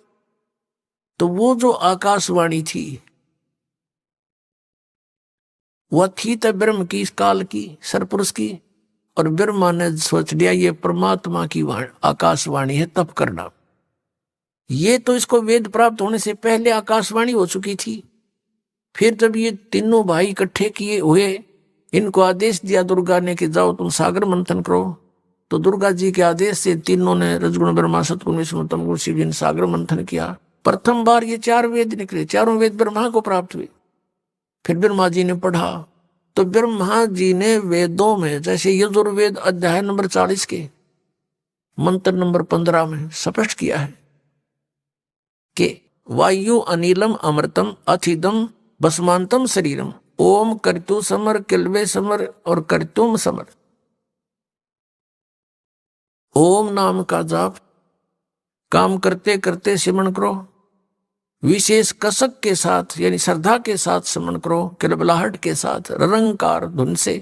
तो वो जो आकाशवाणी थी वह थी तो ब्रह्म की, इस काल की, सरपुरुष की। और ब्रह्मा ने सोच लिया ये परमात्मा की आकाशवाणी है, तप करना। ये तो इसको वेद प्राप्त होने से पहले आकाशवाणी हो चुकी थी। फिर जब ये तीनों भाई इकट्ठे किए हुए, इनको आदेश दिया दुर्गा ने कि जाओ तुम सागर मंथन करो। तो दुर्गा जी के आदेश से तीनों ने, रजगुण ब्रह्मा सतगुण विष्णु तम गुण शिव जी ने सागर मंथन किया। प्रथम बार ये 4 वेद निकले, चारों वेद ब्रह्मा को प्राप्त हुए। फिर ब्रह्मा जी ने पढ़ा, तो ब्रह्मा जी ने वेदों में, जैसे यजुर्वेद अध्याय नंबर 40 के मंत्र नंबर 15 में स्पष्ट किया है कि वायु अनिलम अमृतम अथिदम भस्मांतम शरीरम ओम कर्तु समर किल्वे समर और कर्तुम समर। ओम नाम का जाप काम करते करते सिमरण करो, विशेष कसक के साथ यानी श्रद्धा के साथ सिमरण करो, किलबलाहट के साथ, ररंकार धुन से।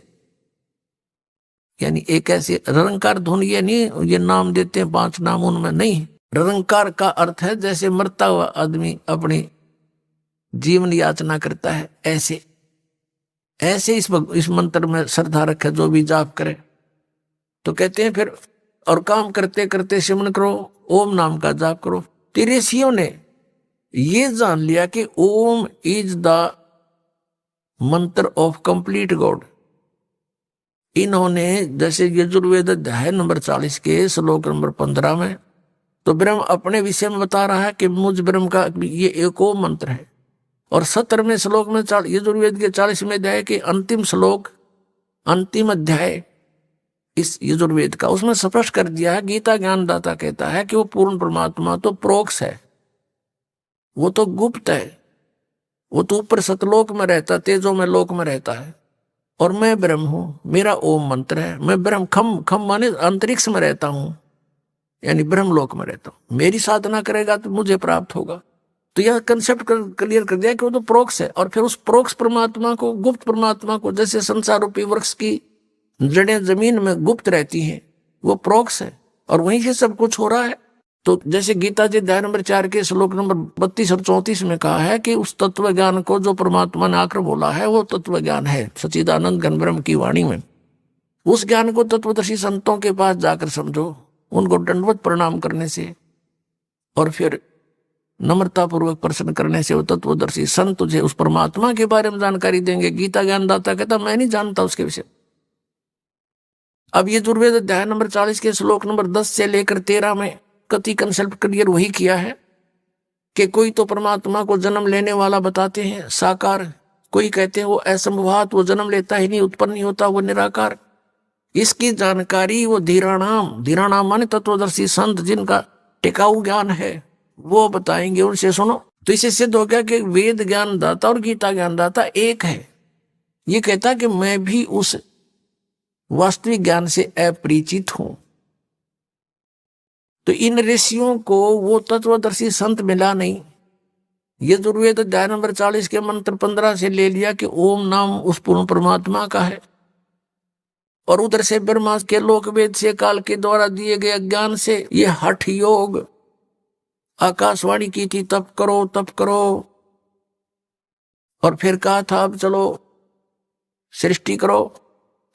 यानी एक ऐसी ररंकार धुन, ये नहीं ये नाम देते हैं 5 नाम, उनमें नहीं। ररंकार का अर्थ है जैसे मरता हुआ आदमी अपनी जीवन याचना करता है, ऐसे ऐसे इस मंत्र में श्रद्धा रखे जो भी जाप करे। तो कहते हैं फिर और काम करते करते सिमरण करो, ओम नाम का जाप करो। ऋषियों ने ये जान लिया कि ओम इज द मंत्र ऑफ कंप्लीट गॉड। इन्होंने जैसे यजुर्वेद अध्याय नंबर 40 के श्लोक नंबर 15 में तो ब्रह्म अपने विषय में बता रहा है कि मुझ ब्रह्म का ये एक ओम मंत्र है। और 17वें श्लोक में यजुर्वेद के 40वें अध्याय के अंतिम श्लोक, अंतिम अध्याय इस यजुर्वेद का, उसमें स्पष्ट कर दिया है। गीता ज्ञानदाता कहता है कि वो पूर्ण परमात्मा तो प्रोक्ष है, वो तो गुप्त है, वो तो ऊपर सतलोक में रहता, तेजों में लोक में रहता है। और मैं ब्रह्म हूं, मेरा ओम मंत्र है। मैं ब्रह्म खम माने अंतरिक्ष में रहता हूं, यानी ब्रह्मलोक में रहता हूं। मेरी साधना करेगा तो मुझे प्राप्त होगा। तो यह कंसेप्ट क्लियर कर दिया कि वो तो प्रोक्ष है। और फिर उस प्रोक्ष परमात्मा को, गुप्त परमात्मा को, जैसे संसार रूपी वृक्ष की जड़ें जमीन में गुप्त रहती हैं, वो प्रोक्ष है और वहीं से सब कुछ हो रहा है। तो जैसे गीता जी अध्याय नंबर 4 के श्लोक नंबर 32 और 34 में कहा है कि उस तत्व ज्ञान को जो परमात्मा ने आकर बोला है वो तत्व ज्ञान है, सच्चिदानंद घन ब्रह्म की वाणी में। उस ज्ञान को तत्वदर्शी संतों के पास जाकर समझो, उनको दंडवत प्रणाम करने से और फिर नम्रता पूर्वक प्रश्न करने से वो तत्वदर्शी संत तुझे उस परमात्मा के बारे में जानकारी देंगे। गीता ज्ञानदाता कहता मैं नहीं जानता उसके विषय। अब ये यजुर्वेद अध्याय नंबर 40 के श्लोक नंबर 10 से लेकर 13 में कति कंसेप्ट क्लियर वही किया है कि कोई तो परमात्मा को जन्म लेने वाला बताते हैं, साकार। कोई कहते हैं वो असंभवात, वो जन्म लेता ही नहीं, उत्पन्न नहीं होता, वो निराकार। इसकी जानकारी वो धीराणाम, धीराणाम माने तत्वदर्शी संत जिनका टिकाऊ ज्ञान है, वो बताएंगे, उनसे सुनो। तो इससे सिद्ध हो गया कि वेद ज्ञान दाता और गीता ज्ञान दाता एक है। ये कहता कि मैं भी उस वास्तविक ज्ञान से अपरिचित हूं। तो इन ऋषियों को वो तत्वदर्शी संत मिला नहीं। यजुर्वेद अध्याय नंबर 40 के मंत्र 15 से ले लिया कि ओम नाम उस पूर्ण परमात्मा का है, और उधर से ब्रह्मा के लोक वेद से काल के द्वारा दिए गए ज्ञान से ये हठ योग आकाशवाणी की थी, तप करो तप करो। और फिर कहा था अब चलो सृष्टि करो।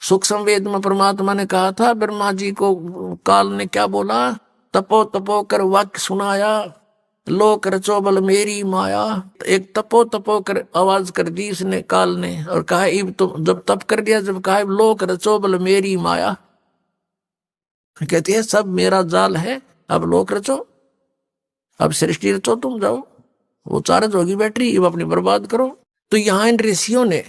सूक्ष्म वेद में परमात्मा ने कहा था ब्रह्मा जी को, काल ने क्या बोला, तपो तपो कर वाक्य सुनाया, लोक रचो बल मेरी माया। एक तपो तपो कर आवाज कर दी इसने, काल ने, और कहा इब तो जब तप कर दिया, जब कहा लोक रचो बल मेरी माया, कहती है सब मेरा जाल है, अब लोक रचो, अब सृष्टि रचो, तुम जाओ, वो चार्ज होगी बैटरी, अब अपनी बर्बाद करो। तो यहां इन ऋषियों ने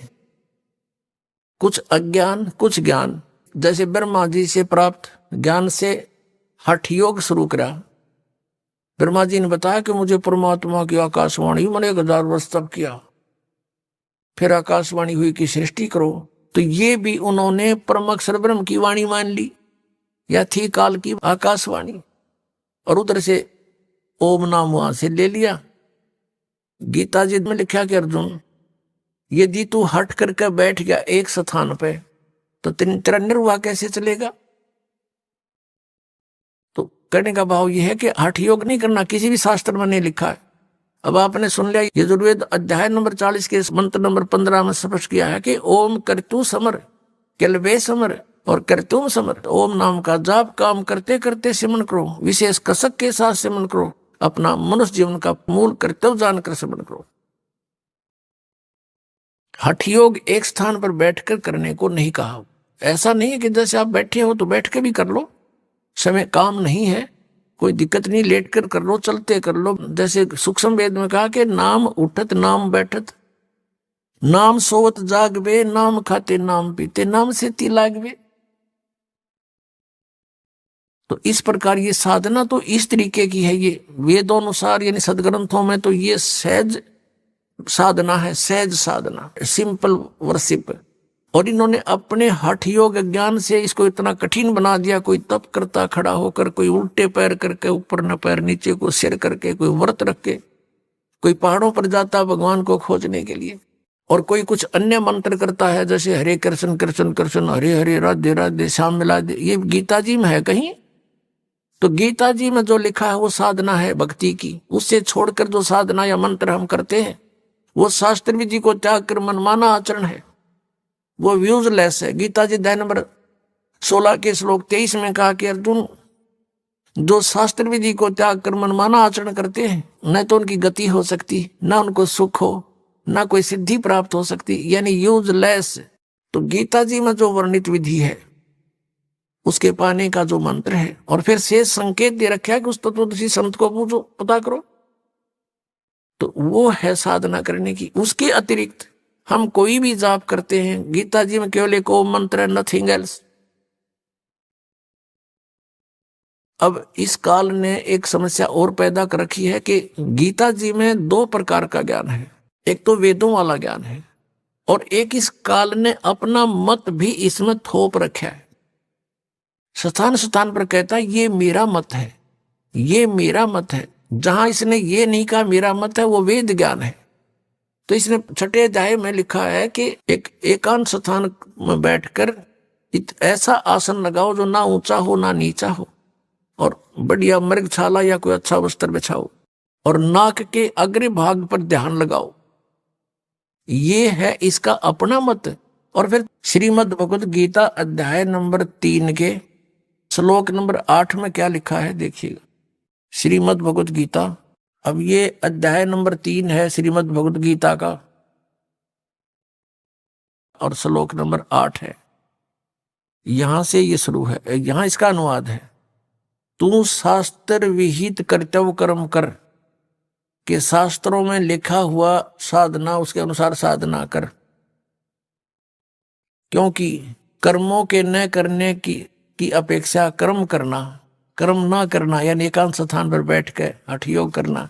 कुछ अज्ञान कुछ ज्ञान, जैसे ब्रह्मा जी से प्राप्त ज्ञान से हठ योग शुरू करा। ब्रह्मा जी ने बताया कि मुझे परमात्मा की आकाशवाणी, मैंने 1000 वर्ष तप किया, फिर आकाशवाणी हुई कि सृष्टि करो। तो ये भी उन्होंने परम अक्षर ब्रह्म की वाणी मान ली, या थी काल की आकाशवाणी, और उधर से ओम नाम वहां से ले लिया। गीता जी में लिखा कि अर्जुन, यदि तू हट करके बैठ गया एक स्थान पे, तो तेरा निर्वाह कैसे चलेगा। तो कहने का भाव यह है कि हठ योग नहीं करना, किसी भी शास्त्र में नहीं लिखा है। अब आपने सुन लिया, यजुर्वेद अध्याय नंबर 40 के मंत्र नंबर 15 में स्पष्ट किया है कि ओम करतु समर, केलवे समर और करतुम समर। ओम नाम का जाप काम करते करते सिमरन करो, विशेष कसक के साथ सिमरन करो, अपना मनुष्य जीवन का मूल कर्तव्य जानकर सिमरन करो। हठ योग एक स्थान पर बैठकर करने को नहीं कहा। ऐसा नहीं है कि जैसे आप बैठे हो तो बैठ के भी कर लो, समय काम नहीं है, कोई दिक्कत नहीं, लेट कर कर लो, चलते कर लो। जैसे सूक्ष्म वेद में कहा कि नाम उठत नाम बैठत, नाम सोवत जागवे, नाम खाते नाम पीते, नाम से ती लागवे। तो इस प्रकार ये साधना तो इस तरीके की है, ये वेदों अनुसार यानी सदग्रंथों में तो ये सहज साधना है, सहज साधना, सिंपल वर्शिप। और इन्होंने अपने हठ योग ज्ञान से इसको इतना कठिन बना दिया। कोई तप करता खड़ा होकर, कोई उल्टे पैर करके, ऊपर न पैर नीचे को सिर करके, कोई व्रत रख के, कोई पहाड़ों पर जाता भगवान को खोजने के लिए, और कोई कुछ अन्य मंत्र करता है, जैसे हरे कृष्ण कृष्ण कृष्ण हरे हरे राधे राधे श्याम मिला दे। ये गीता जी में है कहीं? तो गीता जी में जो लिखा है वो साधना है भक्ति की। उससे छोड़कर जो साधना या मंत्र हम करते हैं वो शास्त्र विधि को त्याग कर मनमाना आचरण है, वो यूजलेस है। गीता जी अध्याय नंबर 16 के श्लोक 23 में कहा कि अर्जुन, जो शास्त्र विधि को त्याग कर मनमाना आचरण करते हैं, न तो उनकी गति हो सकती, न उनको सुख हो, न कोई सिद्धि प्राप्त हो सकती, यानी यूजलेस। तो गीता जी में जो वर्णित विधि है उसके पाने का जो मंत्र है, और फिर शेष संकेत दे रखा है कि उस तत्वदर्शी संत को पूछो, पता करो, तो वो है साधना करने की। उसके अतिरिक्त हम कोई भी जाप करते हैं, गीता जी में केवल एक ओम मंत्र है, नथिंग एल्स। अब इस काल ने एक समस्या और पैदा कर रखी है कि गीता जी में 2 प्रकार का ज्ञान है। एक तो वेदों वाला ज्ञान है, और एक इस काल ने अपना मत भी इसमें थोप रखा है। स्थान स्थान पर कहता है ये मेरा मत है, ये मेरा मत है। जहां इसने ये नहीं कहा मेरा मत है, वो वेद ज्ञान है। तो इसने 6ठे अध्याय में लिखा है कि एक एकांत स्थान में बैठकर ऐसा आसन लगाओ जो ना ऊंचा हो ना नीचा हो, और बढ़िया मृगछाला या कोई अच्छा वस्त्र बिछाओ, और नाक के अग्र भाग पर ध्यान लगाओ। ये है इसका अपना मत। और फिर श्रीमद् भगवद गीता अध्याय नंबर 3 के श्लोक नंबर 8 में क्या लिखा है देखिएगा। श्रीमद् भगवद गीता, अब ये अध्याय नंबर 3 है श्रीमद् भगवद गीता का, और श्लोक नंबर 8 है। यहां से ये शुरू है, यहां इसका अनुवाद है, तू शास्त्र विहित कर्तव्य कर्म कर, के शास्त्रों में लिखा हुआ साधना उसके अनुसार साधना कर, क्योंकि कर्मों के न करने की अपेक्षा कर्म करना, कर्म ना करना यानी एकांत स्थान पर बैठ कर हठ योग करना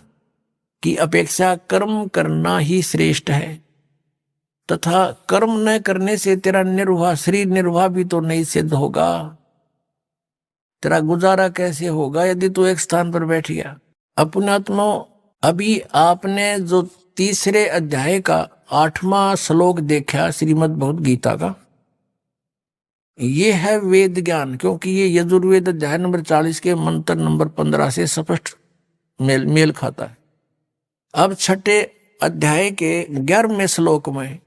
की अपेक्षा कर्म करना ही श्रेष्ठ है। तथा कर्म न करने से तेरा निर्वाह, शरीर निर्वाह भी तो नहीं सिद्ध होगा। तेरा गुजारा कैसे होगा यदि तू एक स्थान पर बैठ गया। अपनात्मा, अभी आपने जो तीसरे अध्याय का 8वां श्लोक देखा श्रीमद् भगवद गीता का, ये है वेद ज्ञान, क्योंकि ये यजुर्वेद अध्याय नंबर 40 के मंत्र नंबर 15 से स्पष्ट मेल खाता है। अब छठे अध्याय के 11वें श्लोक में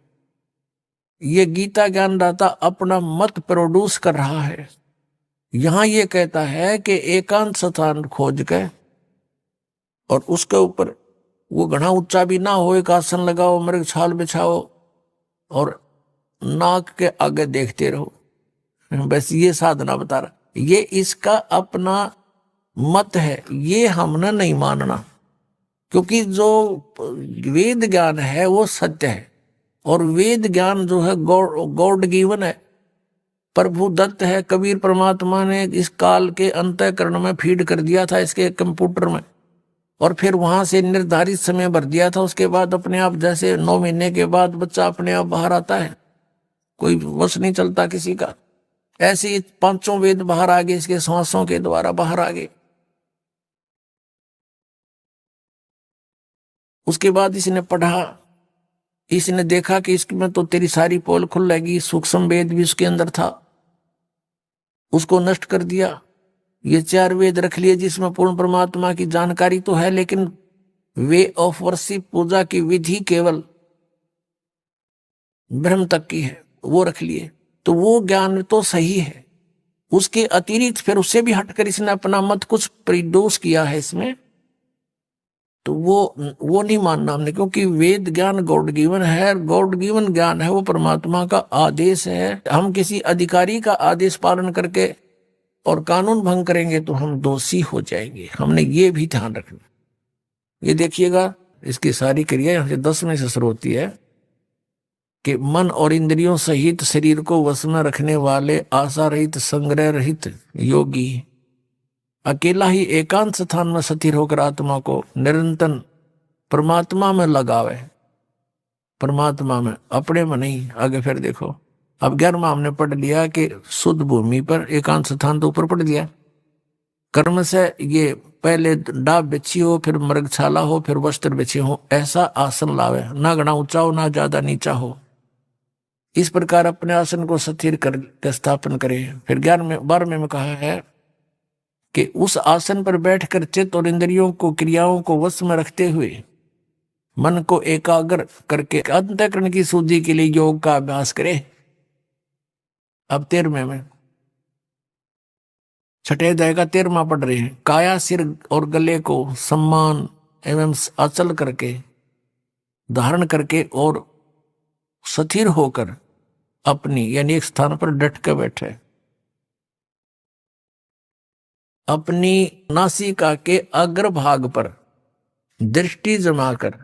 ये गीता ज्ञानदाता अपना मत प्रोड्यूस कर रहा है। यहां ये कहता है कि एकांत स्थान खोज के और उसके ऊपर वो घना ऊंचा भी ना हो, एक आसन लगाओ, मृग छाल बिछाओ और नाक के आगे देखते रहो, बस ये साधना बता रहा। ये इसका अपना मत है, ये हमने नहीं मानना, क्योंकि जो वेद ज्ञान है वो सत्य है और वेद ज्ञान जो है गॉड गिवन है, प्रभु दत्त है। कबीर परमात्मा ने इस काल के अंतःकरण में फीड कर दिया था इसके कंप्यूटर में और फिर वहां से निर्धारित समय भर दिया था। उसके बाद अपने आप, जैसे 9 महीने के बाद बच्चा अपने आप बाहर आता है, कोई वश नहीं चलता किसी का, ऐसे ही 5 वेद बाहर आ गए, इसके श्वासों के द्वारा बाहर आ गए। उसके बाद इसने पढ़ा, इसने देखा कि इसमें तो तेरी सारी पोल खुलेगी, सूक्ष्म वेद भी उसके अंदर था, उसको नष्ट कर दिया। ये 4 वेद रख लिए जिसमें पूर्ण परमात्मा की जानकारी तो है, लेकिन वे ऑफ वर्शिप, पूजा की विधि केवल ब्रह्म तक की है, वो रख लिए। तो वो ज्ञान तो सही है, उसके अतिरिक्त फिर उससे भी हटकर इसने अपना मत कुछ प्रोड्यूस किया है इसमें, तो वो नहीं मानना हमने, क्योंकि वेद ज्ञान गॉड गिवन है। गॉड गिवन ज्ञान है, वो परमात्मा का आदेश है। हम किसी अधिकारी का आदेश पालन करके और कानून भंग करेंगे तो हम दोषी हो जाएंगे, हमने ये भी ध्यान रखना। ये देखिएगा, इसकी सारी क्रिया यहाँ से 10 में से शुरू होती है कि मन और इंद्रियों सहित शरीर को वश में रखने वाले आशा रहित, संग्रह रहित योगी अकेला ही एकांत स्थान में स्थिर होकर आत्मा को निरंतर परमात्मा में लगावे, परमात्मा में, अपने में नहीं। आगे फिर देखो, अब 11वां हमने पढ़ लिया कि शुद्ध भूमि पर एकांत स्थान तो ऊपर पढ़ दिया। कर्म से ये पहले डाब बिछी हो, फिर मृगशाला हो, फिर वस्त्र बिछे हो, ऐसा आसन लावे, ना घना ऊंचा हो ना ज्यादा नीचा हो। इस प्रकार अपने आसन को स्थिर कर स्थापन करे। फिर 12वें में कहा है कि उस आसन पर बैठकर चित्त और इंद्रियों को, क्रियाओं को वश में रखते हुए मन को एकाग्र करके अंतःकरण की शुद्धि के लिए योग का अभ्यास करे। अब 13वें में, छठे अध्याय का 13वां पढ़ रहे हैं। काया, सिर और गले को सम्मान एवं अचल करके, धारण करके और स्थिर होकर अपनी यानी एक स्थान पर डट कर बैठे। अपनी नासिका के अग्रभाग पर दृष्टि जमाकर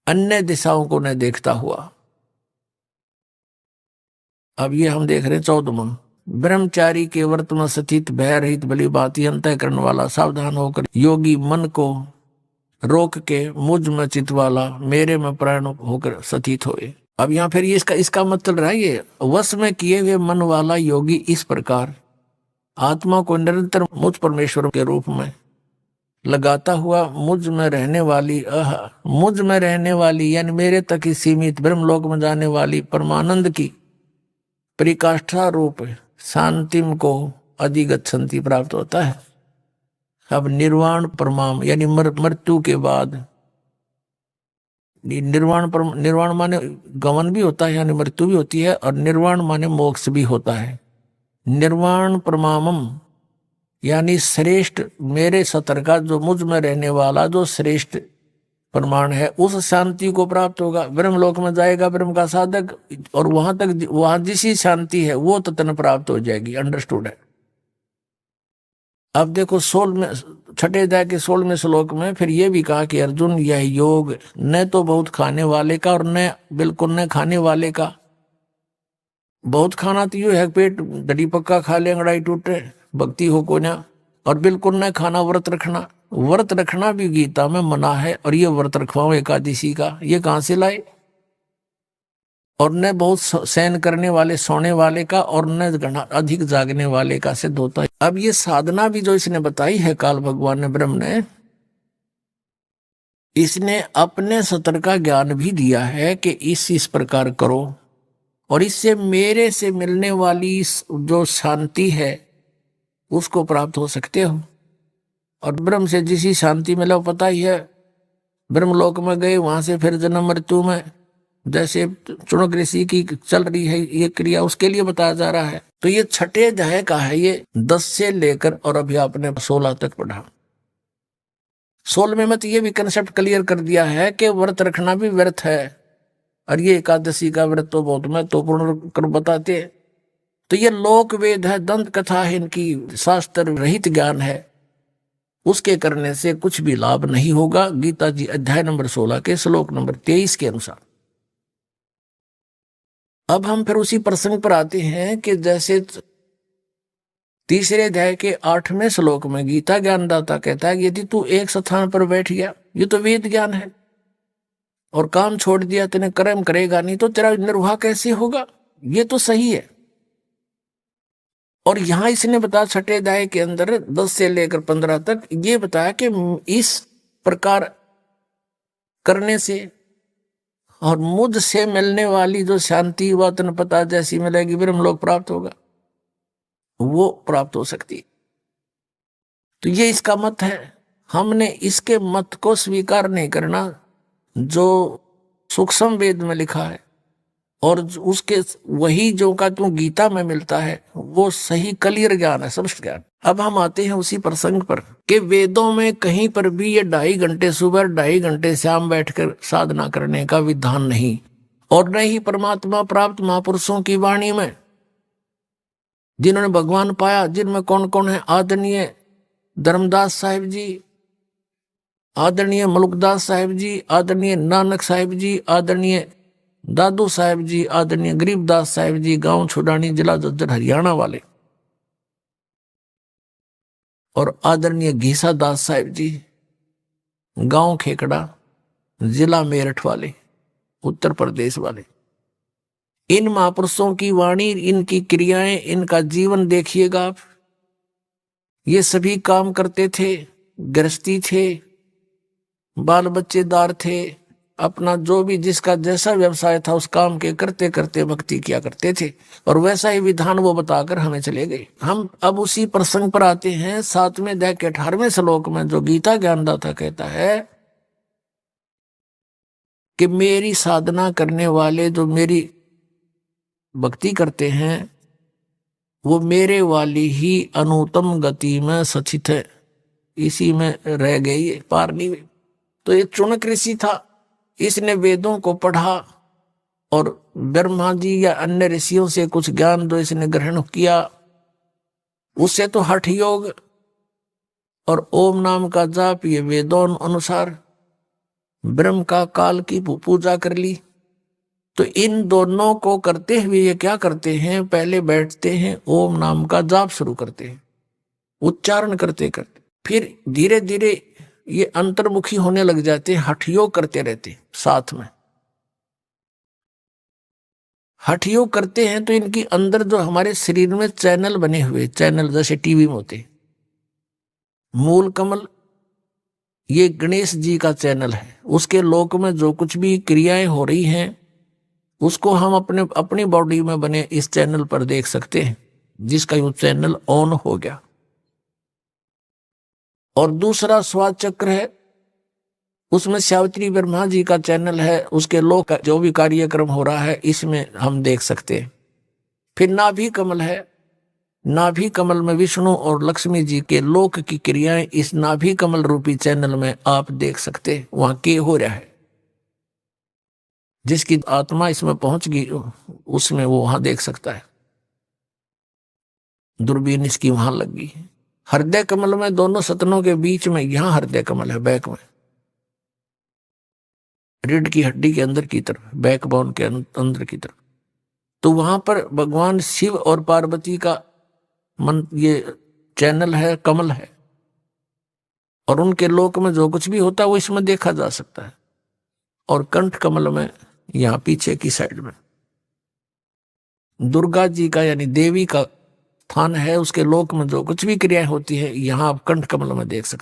अन्य दिशाओं को न देखता हुआ। अब ये हम देख रहे हैं 14वां। ब्रह्मचारी के व्रत में स्थित, भय रहित, भली भांति अंतःकरण वाला, सावधान होकर योगी मन को रोक के मुझ में चित वाला, मेरे में प्राण होकर स्थित होए। अब यहाँ फिर ये इसका मत चल रहा है, ये वश में किए हुए मन वाला योगी इस प्रकार आत्मा को निरंतर मुझ परमेश्वर के रूप में लगाता हुआ मुझ में रहने वाली, मुझ में रहने वाली यानी मेरे तक ही सीमित ब्रह्मलोक में जाने वाली परमानंद की परिकाष्ठा रूप शांतिम को अधिगच्छन्ति प्राप्त होता है। अब निर्वाण परमाम यानी मृत्यु के बाद, निर्वाण माने गमन भी होता है यानी मृत्यु भी होती है, और निर्वाण माने मोक्ष भी होता है। निर्वाण परमामम यानी श्रेष्ठ, मेरे सतर का जो मुझ में रहने वाला जो श्रेष्ठ प्रमाण है, उस शांति को प्राप्त होगा। ब्रह्मलोक में जाएगा ब्रह्म का साधक, और वहां जिसी शांति है वो तन प्राप्त हो जाएगी। अंडरस्टूड है। अब देखो 6 अध्याय के 16वें श्लोक में फिर ये भी कहा कि अर्जुन, यह योग न तो बहुत खाने वाले का और न बिल्कुल न खाने वाले का, बहुत खाना तो यू है, पेट दड़ी पक्का खा ले अंगड़ाई टूटे, भक्ति हो को ना। और बिल्कुल न खाना, व्रत रखना। व्रत रखना भी गीता में मना है, और ये व्रत रखवाओ एकादशी का, ये कहां से लाए? और न बहुत सहन करने वाले सोने वाले का, और न घना अधिक जागने वाले का सिद्ध होता है। अब ये साधना भी जो इसने बताई है काल भगवान ने, ब्रह्म ने, इसने अपने सतर का ज्ञान भी दिया है कि इस प्रकार करो, और इससे मेरे से मिलने वाली जो शांति है उसको प्राप्त हो सकते हो। और ब्रह्म से जिसी शांति मिला पता ही है, ब्रह्मलोक में गए, वहां से फिर जन्म मृत्यु में, जैसे चुनक ऋषि की चल रही है ये क्रिया, उसके लिए बताया जा रहा है। तो ये छठे अध्याय का है, ये 10 से लेकर और अभी आपने 16 तक पढ़ा। 16 में तो ये भी कंसेप्ट क्लियर कर दिया है कि व्रत रखना भी व्यर्थ है, और ये एकादशी का व्रत तो बहुत महत्वपूर्ण कर बताते हैं। तो ये लोक वेद है, दंत कथा है, इनकी शास्त्र रहित ज्ञान है, उसके करने से कुछ भी लाभ नहीं होगा। गीता जी अध्याय नंबर 16 के श्लोक नंबर 23 के अनुसार। अब हम फिर उसी प्रसंग पर आते हैं कि जैसे तीसरे अध्याय के 8वें श्लोक में गीता ज्ञानदाता कहता है, यदि तू एक स्थान पर बैठ गया, ये तो वेद ज्ञान है, और काम छोड़ दिया, तेने कर्म करेगा नहीं, तो तेरा निर्वाह कैसे होगा? ये तो सही है। और यहां इसने बताया छठे अध्याय के अंदर 10 से लेकर 15 तक, ये बताया कि इस प्रकार करने से और मुझ से मिलने वाली जो शांति व तन पता जैसी मिलेगी, ब्रह्मलोक प्राप्त होगा, वो प्राप्त हो सकती। तो ये इसका मत है। हमने इसके मत को स्वीकार नहीं करना जो सूक्ष्म वेद में लिखा है, और उसके वही जो का जो गीता में मिलता है वो सही क्लियर ज्ञान है, स्पष्ट ज्ञान। अब हम आते हैं उसी प्रसंग पर कि वेदों में कहीं पर भी ये 2.5 घंटे सुबह 2.5 घंटे शाम बैठकर साधना करने का विधान नहीं, और न ही परमात्मा प्राप्त महापुरुषों की वाणी में, जिन्होंने भगवान पाया, जिनमें कौन कौन है? आदरणीय धर्मदास साहिब जी, आदरणीय मलुकदास साहिब जी, आदरणीय नानक साहिब जी, आदरणीय दादू साहिब जी, आदरणीय गरीबदास साहिब जी, गांव छुड़ानी, जिला झज्जर हरियाणा वाले, और आदरणीय घीसा दास साहिब जी, गांव खेकड़ा, जिला मेरठ वाले, उत्तर प्रदेश वाले। इन महापुरुषों की वाणी, इनकी क्रियाएं, इनका जीवन देखिएगा आप। ये सभी काम करते थे, गृहस्थी थे, बाल बच्चेदार थे, अपना जो भी जिसका जैसा व्यवसाय था उस काम के करते करते भक्ति किया करते थे, और वैसा ही विधान वो बताकर हमें चले गए। हम अब उसी प्रसंग पर आते हैं 7वें अध्याय के 18वें श्लोक में, जो गीता ज्ञानदाता कहता है कि मेरी साधना करने वाले, जो मेरी भक्ति करते हैं, वो मेरे वाली ही अनुत्तम गति में सचित है, इसी में रह गई, पार नहीं हुई। तो ये चुनक ऋषि था, इसने वेदों को पढ़ा, और ब्रह्मा जी या अन्य ऋषियों से कुछ ज्ञान जो इसने ग्रहण किया, उससे तो हठ योग और ओम नाम का जाप, ये वेदों अनुसार ब्रह्म का काल की पूजा कर ली। तो इन दोनों को करते हुए ये क्या करते हैं? पहले बैठते हैं, ओम नाम का जाप शुरू करते हैं, उच्चारण करते करते, फिर धीरे धीरे ये अंतर्मुखी होने लग जाते हैं, हठ योग करते रहते हैं साथ में। हठ योग करते हैं तो इनकी अंदर जो हमारे शरीर में चैनल बने हुए, चैनल जैसे टीवी में होते, मूल कमल ये गणेश जी का चैनल है, उसके लोक में जो कुछ भी क्रियाएं हो रही हैं उसको हम अपनी बॉडी में बने इस चैनल पर देख सकते हैं, जिसका ये चैनल ऑन हो गया। और दूसरा स्वाद चक्र है, उसमें सावित्री ब्रह्मा जी का चैनल है, उसके लोक जो भी कार्यक्रम हो रहा है इसमें हम देख सकते हैं। फिर नाभि कमल है, नाभि कमल में विष्णु और लक्ष्मी जी के लोक की क्रियाएं इस नाभि कमल रूपी चैनल में आप देख सकते हैं, वहां के हो रहा है। जिसकी आत्मा इसमें पहुंच गई उसमें वो वहां देख सकता है, दूरबीन इसकी वहां लग गई है। हृदय कमल में दोनों सतनों के बीच में, यहां हृदय कमल है, बैक में, रीढ़ की हड्डी के अंदर की तरफ, बैकबोन के अंदर की तरफ, तो वहां पर भगवान शिव और पार्वती का मन ये चैनल है, कमल है, और उनके लोक में जो कुछ भी होता है वो इसमें देखा जा सकता है। और कंठ कमल में यहाँ पीछे की साइड में दुर्गा जी का यानी देवी का स्थान है, उसके लोक में जो कुछ भी क्रियाएं होती है यहाँ आप कंठ कमल में देख सकते हैं।